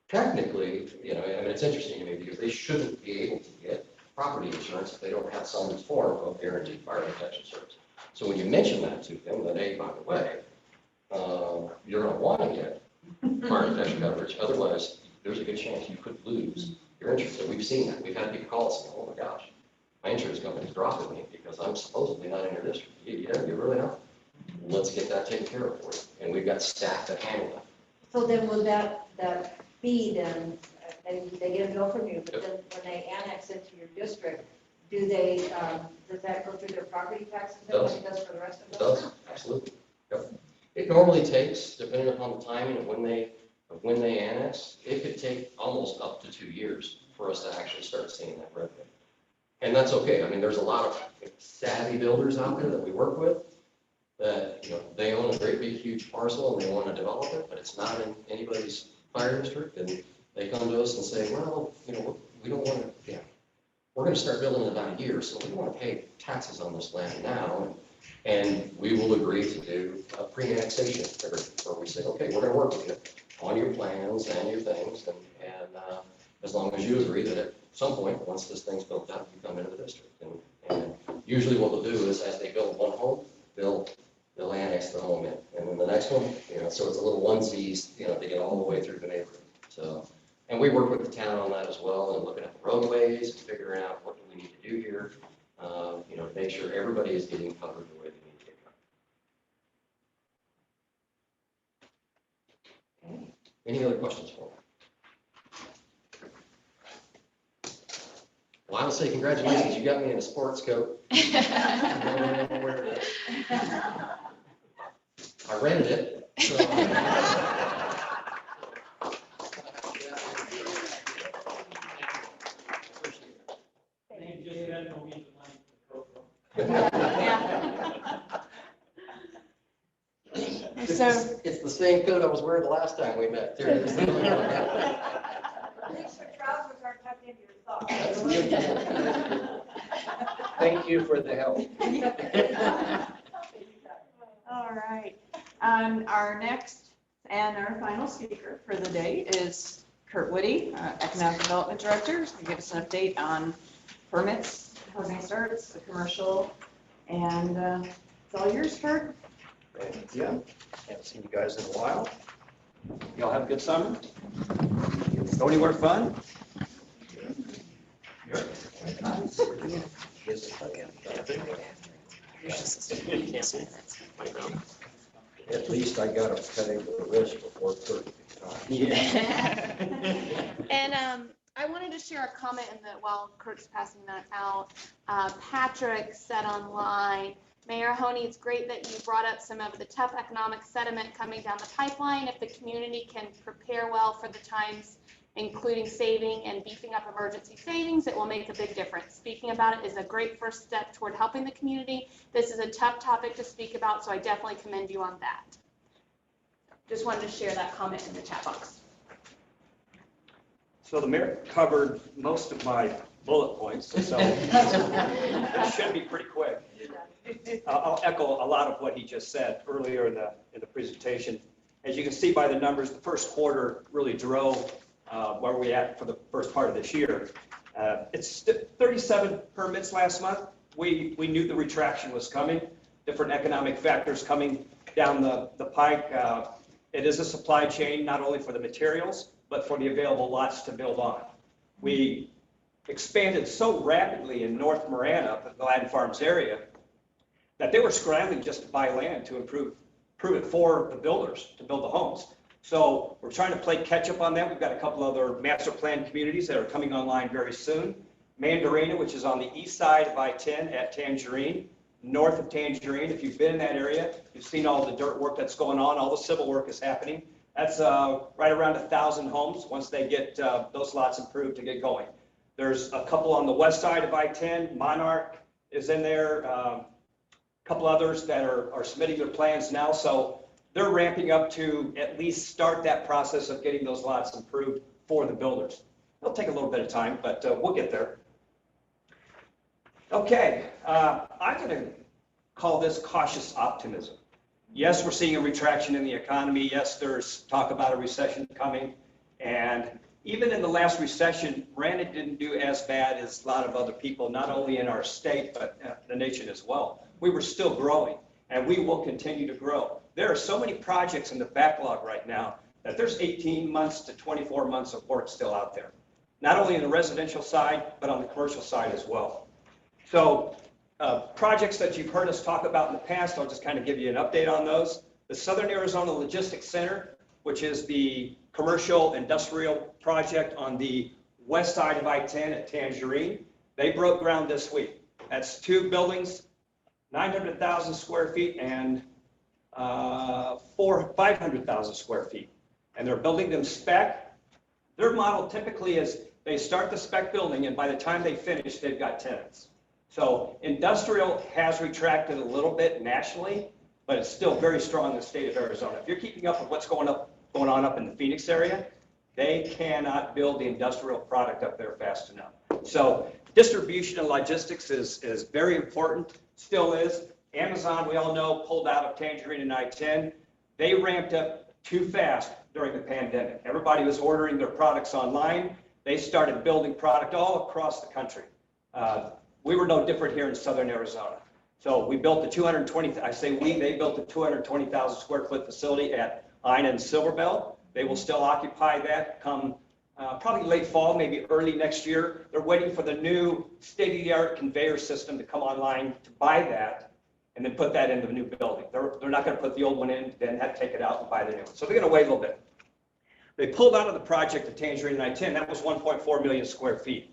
technically, it's interesting to me because they shouldn't be able to get property insurance if they don't have some form of guaranteed fire protection service. So when you mention that to them, that, hey, by the way, you're going to want to get fire protection coverage. Otherwise, there's a good chance you could lose your insurance. So we've seen that. We've had people call us and, oh my gosh, my insurance company's dropping me because I'm supposedly not in your district. Yeah, you're really not. Let's get that taken care of for you. And we've got staff that handle that. So then will that fee then, they get a bill from you, but then when they annex into your district, does that go through their property taxes then like it does for the rest of us? It does, absolutely. Yep. It normally takes, depending upon the timing of when they annex, it could take almost up to 2 years for us to actually start seeing that revenue. And that's okay. I mean, there's a lot of savvy builders out there that we work with that, they own a great big huge parcel and they want to develop it, but it's not in anybody's fire district. And they come to us and say, well, we don't want to, we're going to start building in about a year, so we want to pay taxes on this land now. And we will agree to do a pre-annexation agreement where we say, okay, we're going to work with you on your plans and your things. And as long as you agree that at some point, once this thing's built out, you come into the district. And usually what they'll do is as they build one home, they'll annex the home in. And then the next one, so it's a little onesies, to get all the way through the neighborhood. So, and we work with the town on that as well and looking at the roadways and figuring out what do we need to do here, to make sure everybody is getting covered the way they need to get covered. Okay. Any other questions for me? Well, I will say congratulations. You got me in a sports coat. I rented it. So. It's the same coat I was wearing the last time we met. At least your trousers aren't tucked into your socks. Thank you for the help. All right. Our next and our final speaker for the day is Kurt Woody, Economic Development Director. He's going to give us an update on permits, housing starts, the commercial, and it's all yours, Kurt. Yeah, haven't seen you guys in a while. Y'all have a good summer? Go anywhere fun? Good. At least I got him cutting the wrist before 30. And I wanted to share a comment in that while Kurt's passing that out. Patrick said online, Mayor Honey, it's great that you brought up some of the tough economic sentiment coming down the pipeline. If the community can prepare well for the times, including saving and beefing up emergency savings, it will make a big difference. Speaking about it is a great first step toward helping the community. This is a tough topic to speak about, so I definitely commend you on that. Just wanted to share that comment in the chat box. So the mayor covered most of my bullet points, so it should be pretty quick. I'll echo a lot of what he just said earlier in the presentation. As you can see by the numbers, the first quarter really drove where we're at for the first part of this year. It's 37 permits last month. We knew the retraction was coming, different economic factors coming down the pike. It is a supply chain, not only for the materials, but for the available lots to build on. We expanded so rapidly in North Marana, the Land Farms area, that they were scrambling just to buy land to improve it for the builders to build the homes. So we're trying to play catch up on that. We've got a couple other master plan communities that are coming online very soon. Mandarina, which is on the east side of I-10 at Tangerine, north of Tangerine. If you've been in that area, you've seen all the dirt work that's going on, all the civil work is happening. That's right around 1,000 homes once they get those lots improved to get going. There's a couple on the west side of I-10. Monarch is in there. A couple others that are submitting their plans now. So they're ramping up to at least start that process of getting those lots improved for the builders. It'll take a little bit of time, but we'll get there. Okay, I'm going to call this cautious optimism. Yes, we're seeing a retraction in the economy. Yes, there's talk about a recession coming. And even in the last recession, Marana didn't do as bad as a lot of other people, not only in our state, but the nation as well. We were still growing, and we will continue to grow. There are so many projects in the backlog right now that there's 18 months to 24 months of work still out there, not only in the residential side, but on the commercial side as well. So projects that you've heard us talk about in the past, I'll just kind of give you an update on those. The Southern Arizona Logistics Center, which is the commercial industrial project on the west side of I-10 at Tangerine, they broke ground this week. That's 2 buildings, 900,000 square feet and 500,000 square feet. And they're building them spec. Their model typically is they start the spec building, and by the time they finish, they've got tenants. So industrial has retracted a little bit nationally, but it's still very strong in the state of Arizona. If you're keeping up with what's going on up in the Phoenix area, they cannot build the industrial product up there fast enough. So distribution and logistics is very important, still is. Amazon, we all know, pulled out of Tangerine and I-10. They ramped up too fast during the pandemic. Everybody was ordering their products online. They started building product all across the country. We were no different here in Southern Arizona. So we built the 220, I say we, they built the 220,000 square foot facility at Ina and Silverbell. They will still occupy that come probably late fall, maybe early next year. They're waiting for the new state-of-the-art conveyor system to come online to buy that and then put that into the new building. They're not going to put the old one in, then have to take it out and buy the new one. So they're going to wait a little bit. They pulled out of the project at Tangerine and I-10. That was 1.4 million square feet.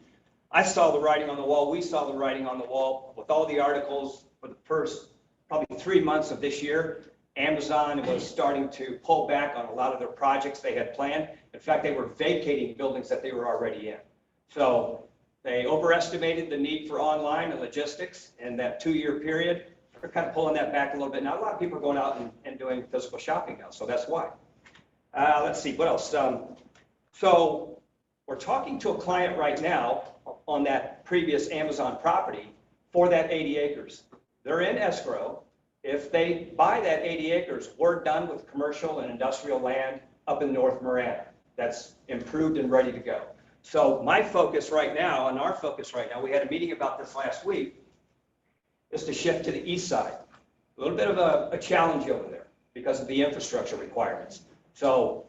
I saw the writing on the wall. We saw the writing on the wall with all the articles for the first probably 3 months of this year. Amazon was starting to pull back on a lot of their projects they had planned. In fact, they were vacating buildings that they were already in. So they overestimated the need for online and logistics in that 2-year period. They're kind of pulling that back a little bit. Now, a lot of people are going out and doing physical shopping now, so that's why. Let's see, what else? So we're talking to a client right now on that previous Amazon property for that 80 acres. They're in escrow. If they buy that 80 acres, we're done with commercial and industrial land up in North Marana. That's improved and ready to go. So my focus right now, and our focus right now, we had a meeting about this last week, is to shift to the east side. A little bit of a challenge over there because of the infrastructure requirements. So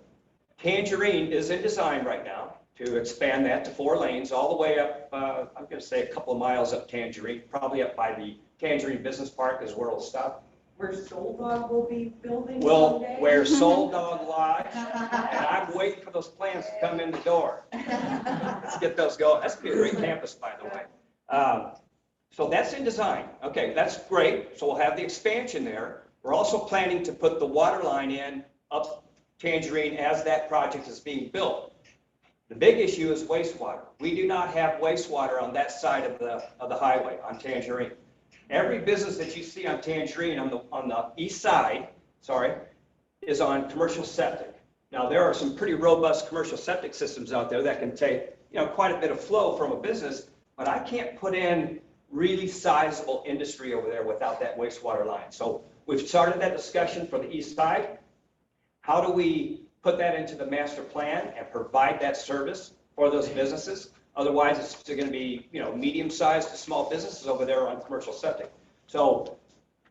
Tangerine is in design right now. to expand that to 4 lanes all the way up, I'm going to say a couple of miles up Tangerine, probably up by the Tangerine Business Park is where it'll stop. Where Soul Dog will be building Well, someday. where Soul Dog Lodge, and I'm waiting for those plans to come in the door. Let's get those going. That's going to be a great campus, by the way. So that's in design. Okay, that's great. So we'll have the expansion there. We're also planning to put the water line in up Tangerine as that project is being built. The big issue is wastewater. We do not have wastewater on that side of the highway on Tangerine. Every business that you see on Tangerine on the east side, is on commercial septic. Now, there are some pretty robust commercial septic systems out there that can take, quite a bit of flow from a business, but I can't put in really sizable industry over there without that wastewater line. So we've started that discussion for the east side. How do we put that into the master plan and provide that service for those businesses? Otherwise, it's going to be, medium-sized to small businesses over there on commercial septic. So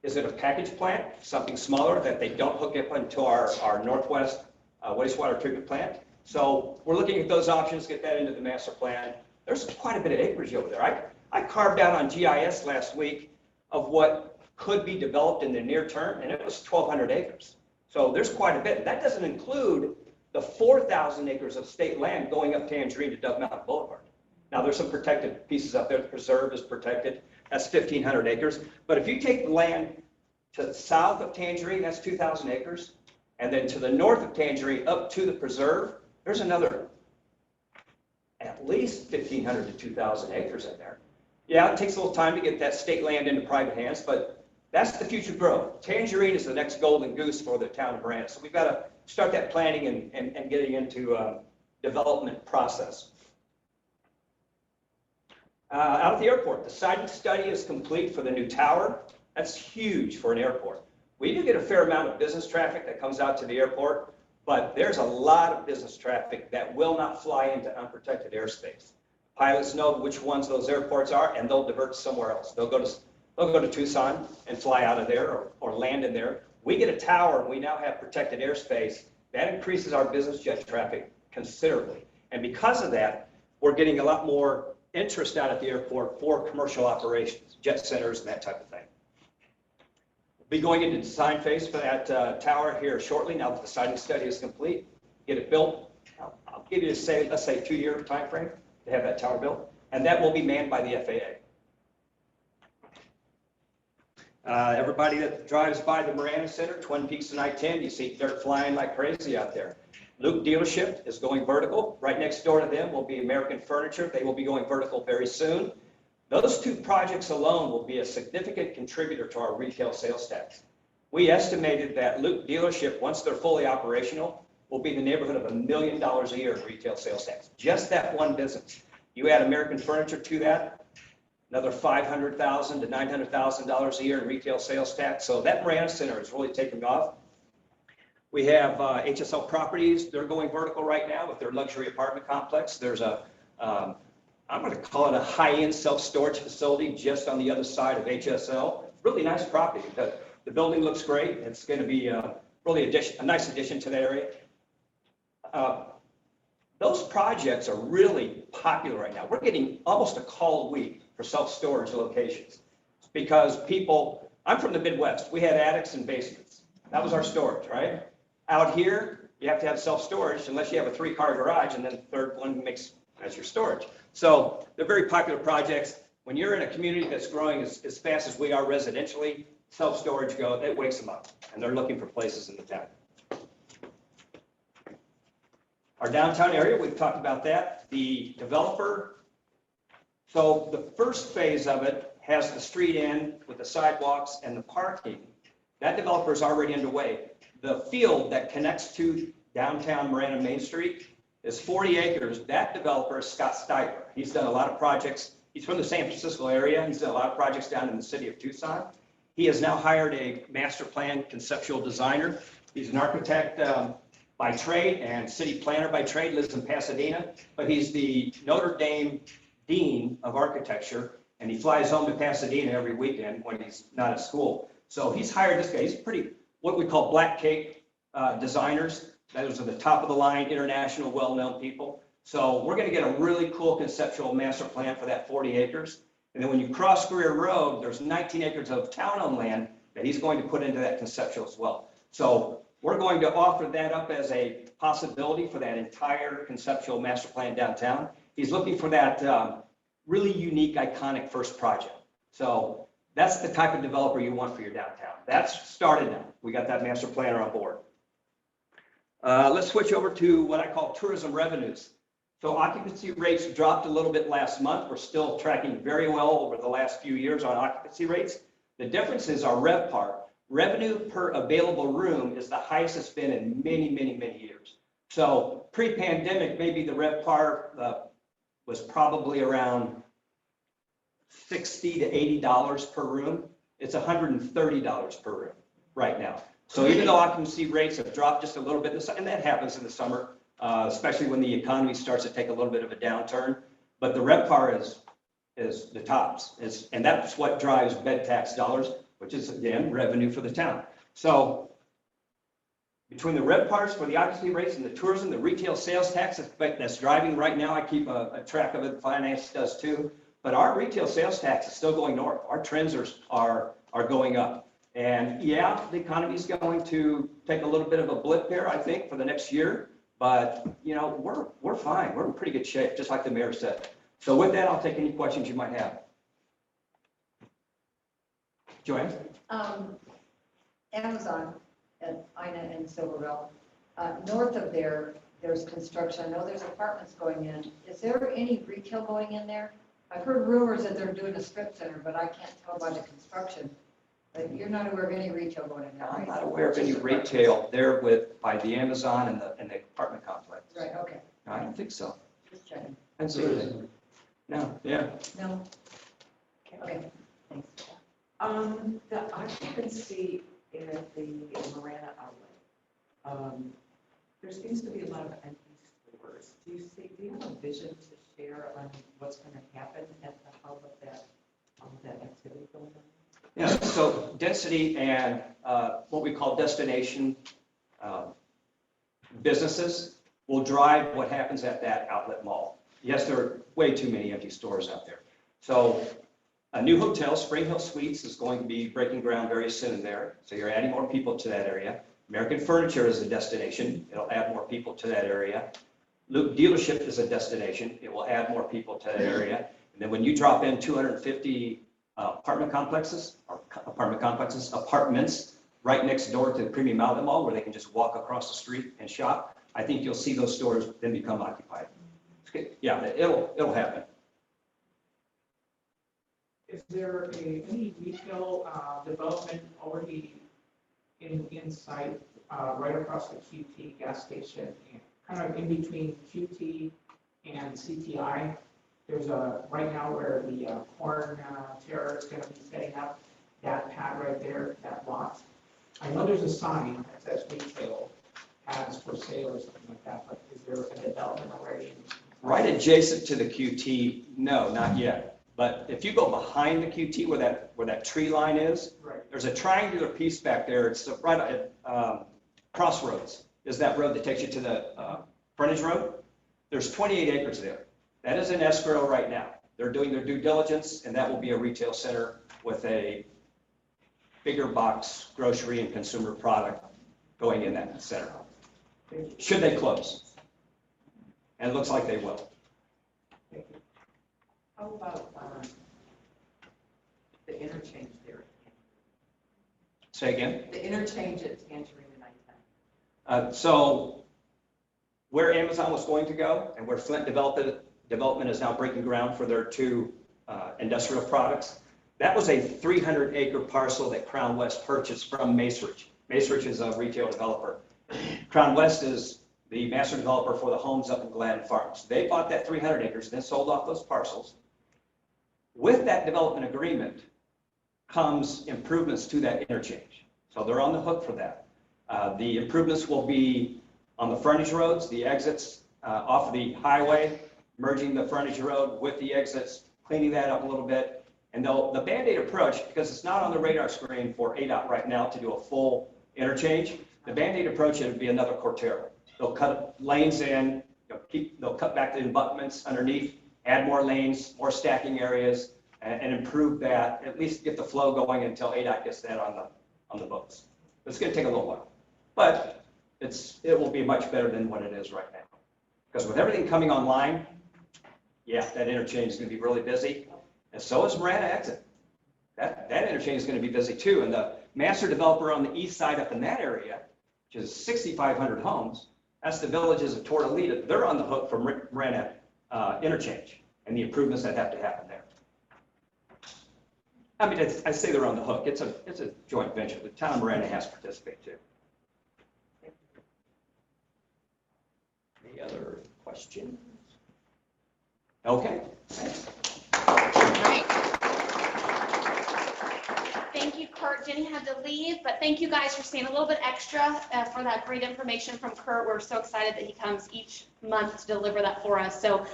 is it a package plant, something smaller that they don't hook up into our Northwest wastewater treatment plant? So we're looking at those options, get that into the master plan. There's quite a bit of acreage over there. I carved out on GIS last week of what could be developed in the near term, and it was 1,200 acres. So there's quite a bit. And that doesn't include the 4,000 acres of state land going up Tangerine to Dove Mountain Boulevard. Now, there's some protected pieces up there. The preserve is protected. That's 1,500 acres. But if you take the land to the south of Tangerine, that's 2,000 acres. And then to the north of Tangerine up to the preserve, there's another at least 1,500 to 2,000 acres in there. Yeah, it takes a little time to get that state land into private hands, but that's the future growth. Tangerine is the next golden goose for the town of Marana. So we've got to start that planning and getting into development process. Out at the airport, the siting study is complete for the new tower. That's huge for an airport. We do get a fair amount of business traffic that comes out to the airport, but there's a lot of business traffic that will not fly into unprotected airspace. Pilots know which ones those airports are, and they'll divert somewhere else. They'll go to Tucson and fly out of there or land in there. We get a tower, and we now have protected airspace. That increases our business jet traffic considerably. And because of that, we're getting a lot more interest out at the airport for commercial operations, jet centers and that type of thing. We'll be going into design phase for that tower here shortly, now that the siting study is complete. Get it built. I'll give you, let's say, 2-year time frame to have that tower built, and that will be manned by the FAA. Everybody that drives by the Marana Center, Twin Peaks and I-10, you see dirt flying like crazy out there. Luke dealership is going vertical. Right next door to them will be American Furniture. They will be going vertical very soon. Those 2 projects alone will be a significant contributor to our retail sales tax. We estimated that Luke dealership, once they're fully operational, will be in the neighborhood of $1 million a year in retail sales tax. Just that one business. You add American Furniture to that, another $500,000 to $900,000 a year in retail sales tax. So that Marana Center is really taking off. We have HSL Properties. They're going vertical right now with their luxury apartment complex. There's I'm going to call it a high-end self-storage facility just on the other side of HSL. Really nice property. The building looks great. It's going to be really a nice addition to that area. Those projects are really popular right now. We're getting almost a call a week for self-storage locations because I'm from the Midwest. We had attics and basements. That was our storage, right? Out here, you have to have self-storage unless you have a 3-car garage, and then the third one makes as your storage. So they're very popular projects. When you're in a community that's growing as fast as we are residentially, self-storage it wakes them up, and they're looking for places in the town. Our downtown area, we've talked about that. The developer, so the first phase of it has the street end with the sidewalks and the parking. That developer is already underway. The field that connects to downtown Marana Main Street is 40 acres. That developer is Scott Steitler. He's done a lot of projects. He's from the San Francisco area. He's done a lot of projects down in the city of Tucson. He has now hired a master plan conceptual designer. He's an architect by trade and city planner by trade, lives in Pasadena, but he's the Notre Dame Dean of Architecture, and he flies home to Pasadena every weekend when he's not at school. So he's hired this guy. He's pretty, what we call black cape designers. Those are the top of the line, international, well-known people. So we're going to get a really cool conceptual master plan for that 40 acres. And then when you cross Greer Road, there's 19 acres of town-owned land that he's going to put into that conceptual as well. So we're going to offer that up as a possibility for that entire conceptual master plan downtown. He's looking for that really unique, iconic first project. So that's the type of developer you want for your downtown. That's started now. We got that master planner on board. Let's switch over to what I call tourism revenues. So occupancy rates dropped a little bit last month. We're still tracking very well over the last few years on occupancy rates. The difference is our RevPAR. Revenue per available room is the highest it's been in many, many, many years. So pre-pandemic, maybe the RevPAR was probably around $60 to $80 per room. It's $130 per room right now. So even though occupancy rates have dropped just a little bit, and that happens in the summer, especially when the economy starts to take a little bit of a downturn, but the RevPAR is the tops, and that's what drives bed tax dollars, which is, again, revenue for the town. So between the RevPARs for the occupancy rates and the tourism, the retail sales tax that's driving right now, I keep a track of it, finance does too, but our retail sales tax is still going north. Our trends are going up. And yeah, the economy is going to take a little bit of a blip here, I think, for the next year, but you know, we're fine. We're in pretty good shape, just like the mayor said. So with that, I'll take any questions you might have. Joanne? Amazon at Ina and Silverville, north of there's construction. I know there's apartments going in. Is there any retail going in there? I've heard rumors that they're doing a strip center, but I can't tell by the construction. But you're not aware of any retail going in there, right? I'm not aware of any retail there by the Amazon and the apartment complex. Right, okay. I don't think so. Just checking. I haven't seen anything. No, yeah. No? Okay, thanks. The occupancy at the Marana outlet, there seems to be a lot of empty stores. Do you have a vision to share on what's going to happen at the hub of that activity going on? Yeah, so density and what we call destination businesses will drive what happens at that outlet mall. Yes, there are way too many empty stores out there. So a new hotel, Spring Hill Suites, is going to be breaking ground very soon there. So you're adding more people to that area. American Furniture is a destination. It'll add more people to that area. Luke Dealership is a destination. It will add more people to that area. And then when you drop in 250 apartments right next door to the Premium Outlet Mall where they can just walk across the street and shop, I think you'll see those stores then become occupied. Yeah, it'll happen. Is there any retail development already in sight right across the QT gas station, kind of in between QT and CTI? There's right now where the corn terror is going to be setting up, that pad right there, that lot. I know there's a sign that says retail pads for sale or something like that, but is there a development already? Right adjacent to the QT, no, not yet. But if you go behind the QT where that tree line is, right, there's a triangular piece back there. It's right at Crossroads. Is that road that takes you to the frontage road? There's 28 acres there. That is in escrow right now. They're doing their due diligence, and that will be a retail center with a bigger box grocery and consumer product going in that center. Should they close? And it looks like they will. Thank you. How about the interchange there? Say again? The interchange at Tangerine and Nighttime. So where Amazon was going to go and where Flint Development is now breaking ground for their two industrial products, that was a 300-acre parcel that Crown West purchased from Macerich. Macerich is a retail developer. Crown West is the master developer for the homes up in Gladden Farms. They bought that 300 acres, then sold off those parcels. With that development agreement comes improvements to that interchange. So they're on the hook for that. The improvements will be on the frontage roads, the exits off of the highway, merging the frontage road with the exits, cleaning that up a little bit. And the Band-Aid approach, because it's not on the radar screen for ADOT right now to do a full interchange, the Band-Aid approach, it would be another Cortero. They'll cut lanes in, they'll cut back the abutments underneath, add more lanes, more stacking areas, and improve that, at least get the flow going until ADOT gets that on the books. It's gonna take a little while, but it will be much better than what it is right now. Because with everything coming online, yeah, that interchange is gonna be really busy, and so is Marana exit. That interchange is gonna be busy too, and the master developer on the east side up in that area, which is 6,500 homes, that's the villages of Tortolita, they're on the hook for Marana interchange and the improvements that have to happen there. I mean, I say they're on the hook. It's a joint venture. The town of Marana has to participate too. Any other questions? Okay. Thank you, Kurt. Jenny had to leave, but thank you guys for staying a little bit extra for that great information from Kurt. We're so excited that he comes each month to deliver that for us. So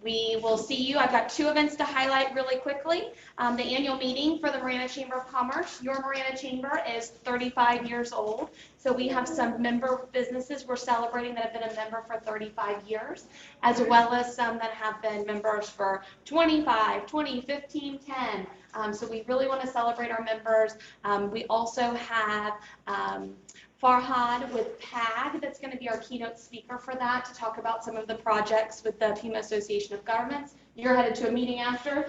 we will see you. I've got 2 events to highlight really quickly. The annual meeting for the Marana Chamber of Commerce. Your Marana Chamber is 35 years old. So we have some member businesses we're celebrating that have been a member for 35 years, as well as some that have been members for 25, 20, 15, 10. So we really want to celebrate our members. We also have Farhad with PAG that's going to be our keynote speaker for that, to talk about some of the projects with the Pima Association of Governments. You're headed to a meeting after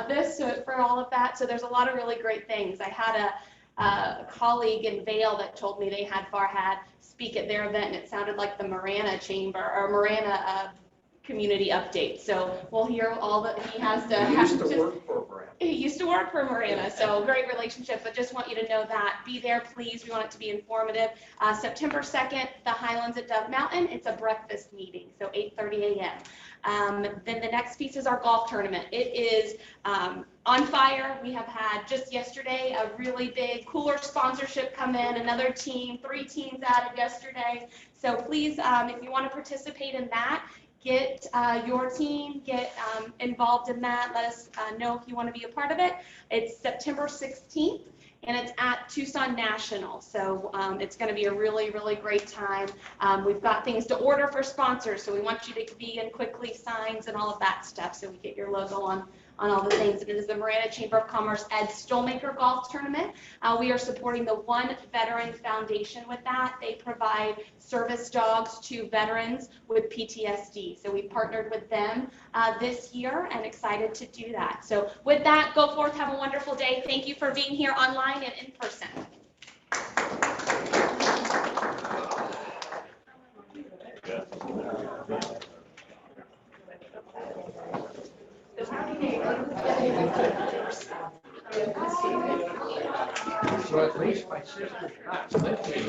this for all of that. So there's a lot of really great things. I had a colleague in Vail that told me they had Farhad speak at their event, and it sounded like the Marana Chamber or Marana community update. So we'll hear all that he has to. He used to work for Marana. He used to work for Marana, so great relationship, but just want you to know that. Be there, please. We want it to be informative. September 2nd, the Highlands at Dove Mountain. It's a breakfast meeting, so 8:30 a.m. Then the next piece is our golf tournament. It is on fire. We have had just yesterday a really big cooler sponsorship come in, another team, 3 teams added yesterday. So please, if you want to participate in that, get your team, get involved in that. Let us know if you want to be a part of it. It's September 16th, and it's at Tucson National. So it's going to be a really, really great time. We've got things to order for sponsors, so we want you to be in quickly, signs and all of that stuff, so we get your logo on all the things. And it is the Marana Chamber of Commerce Ed Stolmaker Golf Tournament. We are supporting the One Veterans Foundation with that. They provide service dogs to veterans with PTSD. So we partnered with them this year and excited to do that. So with that, go forth, have a wonderful day. Thank you for being here online and in person. So at least my sister's not living.